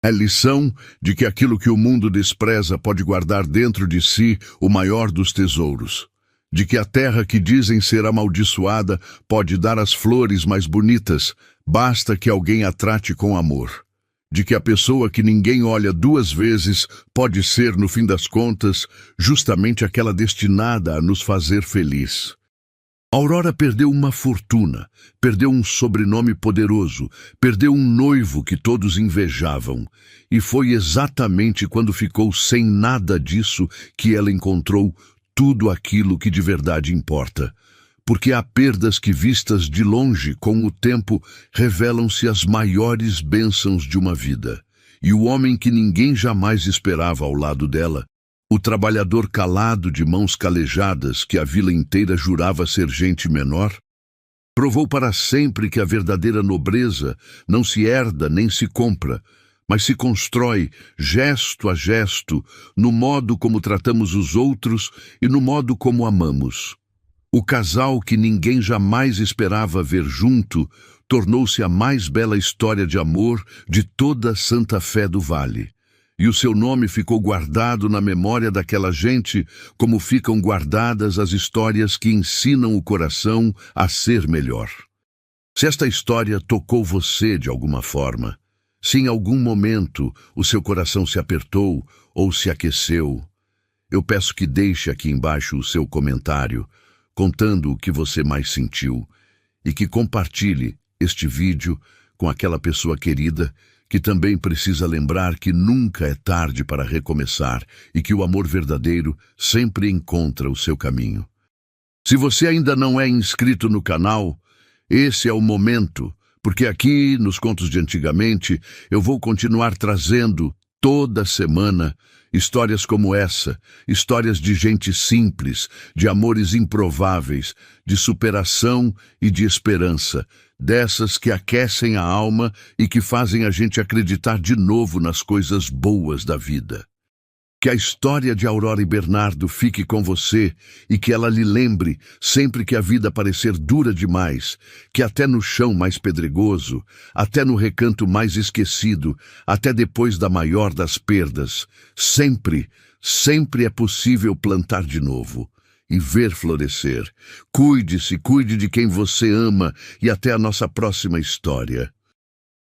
A lição de que aquilo que o mundo despreza pode guardar dentro de si o maior dos tesouros. De que a terra que dizem ser amaldiçoada pode dar as flores mais bonitas, basta que alguém a trate com amor. De que a pessoa que ninguém olha duas vezes pode ser, no fim das contas, justamente aquela destinada a nos fazer feliz. Aurora perdeu uma fortuna, perdeu um sobrenome poderoso, perdeu um noivo que todos invejavam. E foi exatamente quando ficou sem nada disso que ela encontrou tudo aquilo que de verdade importa. Porque há perdas que, vistas de longe, com o tempo, revelam-se as maiores bênçãos de uma vida. E o homem que ninguém jamais esperava ao lado dela, o trabalhador calado de mãos calejadas que a vila inteira jurava ser gente menor, provou para sempre que a verdadeira nobreza não se herda nem se compra, mas se constrói, gesto a gesto, no modo como tratamos os outros e no modo como amamos. O casal que ninguém jamais esperava ver junto tornou-se a mais bela história de amor de toda Santa Fé do Vale. E o seu nome ficou guardado na memória daquela gente como ficam guardadas as histórias que ensinam o coração a ser melhor. Se esta história tocou você de alguma forma, se em algum momento o seu coração se apertou ou se aqueceu, eu peço que deixe aqui embaixo o seu comentário, contando o que você mais sentiu, e que compartilhe este vídeo com aquela pessoa querida que também precisa lembrar que nunca é tarde para recomeçar e que o amor verdadeiro sempre encontra o seu caminho. Se você ainda não é inscrito no canal, esse é o momento, porque aqui, nos Contos de Antigamente, eu vou continuar trazendo, toda semana, histórias como essa, histórias de gente simples, de amores improváveis, de superação e de esperança, dessas que aquecem a alma e que fazem a gente acreditar de novo nas coisas boas da vida. Que a história de Aurora e Bernardo fique com você e que ela lhe lembre, sempre que a vida parecer dura demais, que até no chão mais pedregoso, até no recanto mais esquecido, até depois da maior das perdas, sempre, sempre é possível plantar de novo e ver florescer. Cuide-se, cuide de quem você ama e até a nossa próxima história.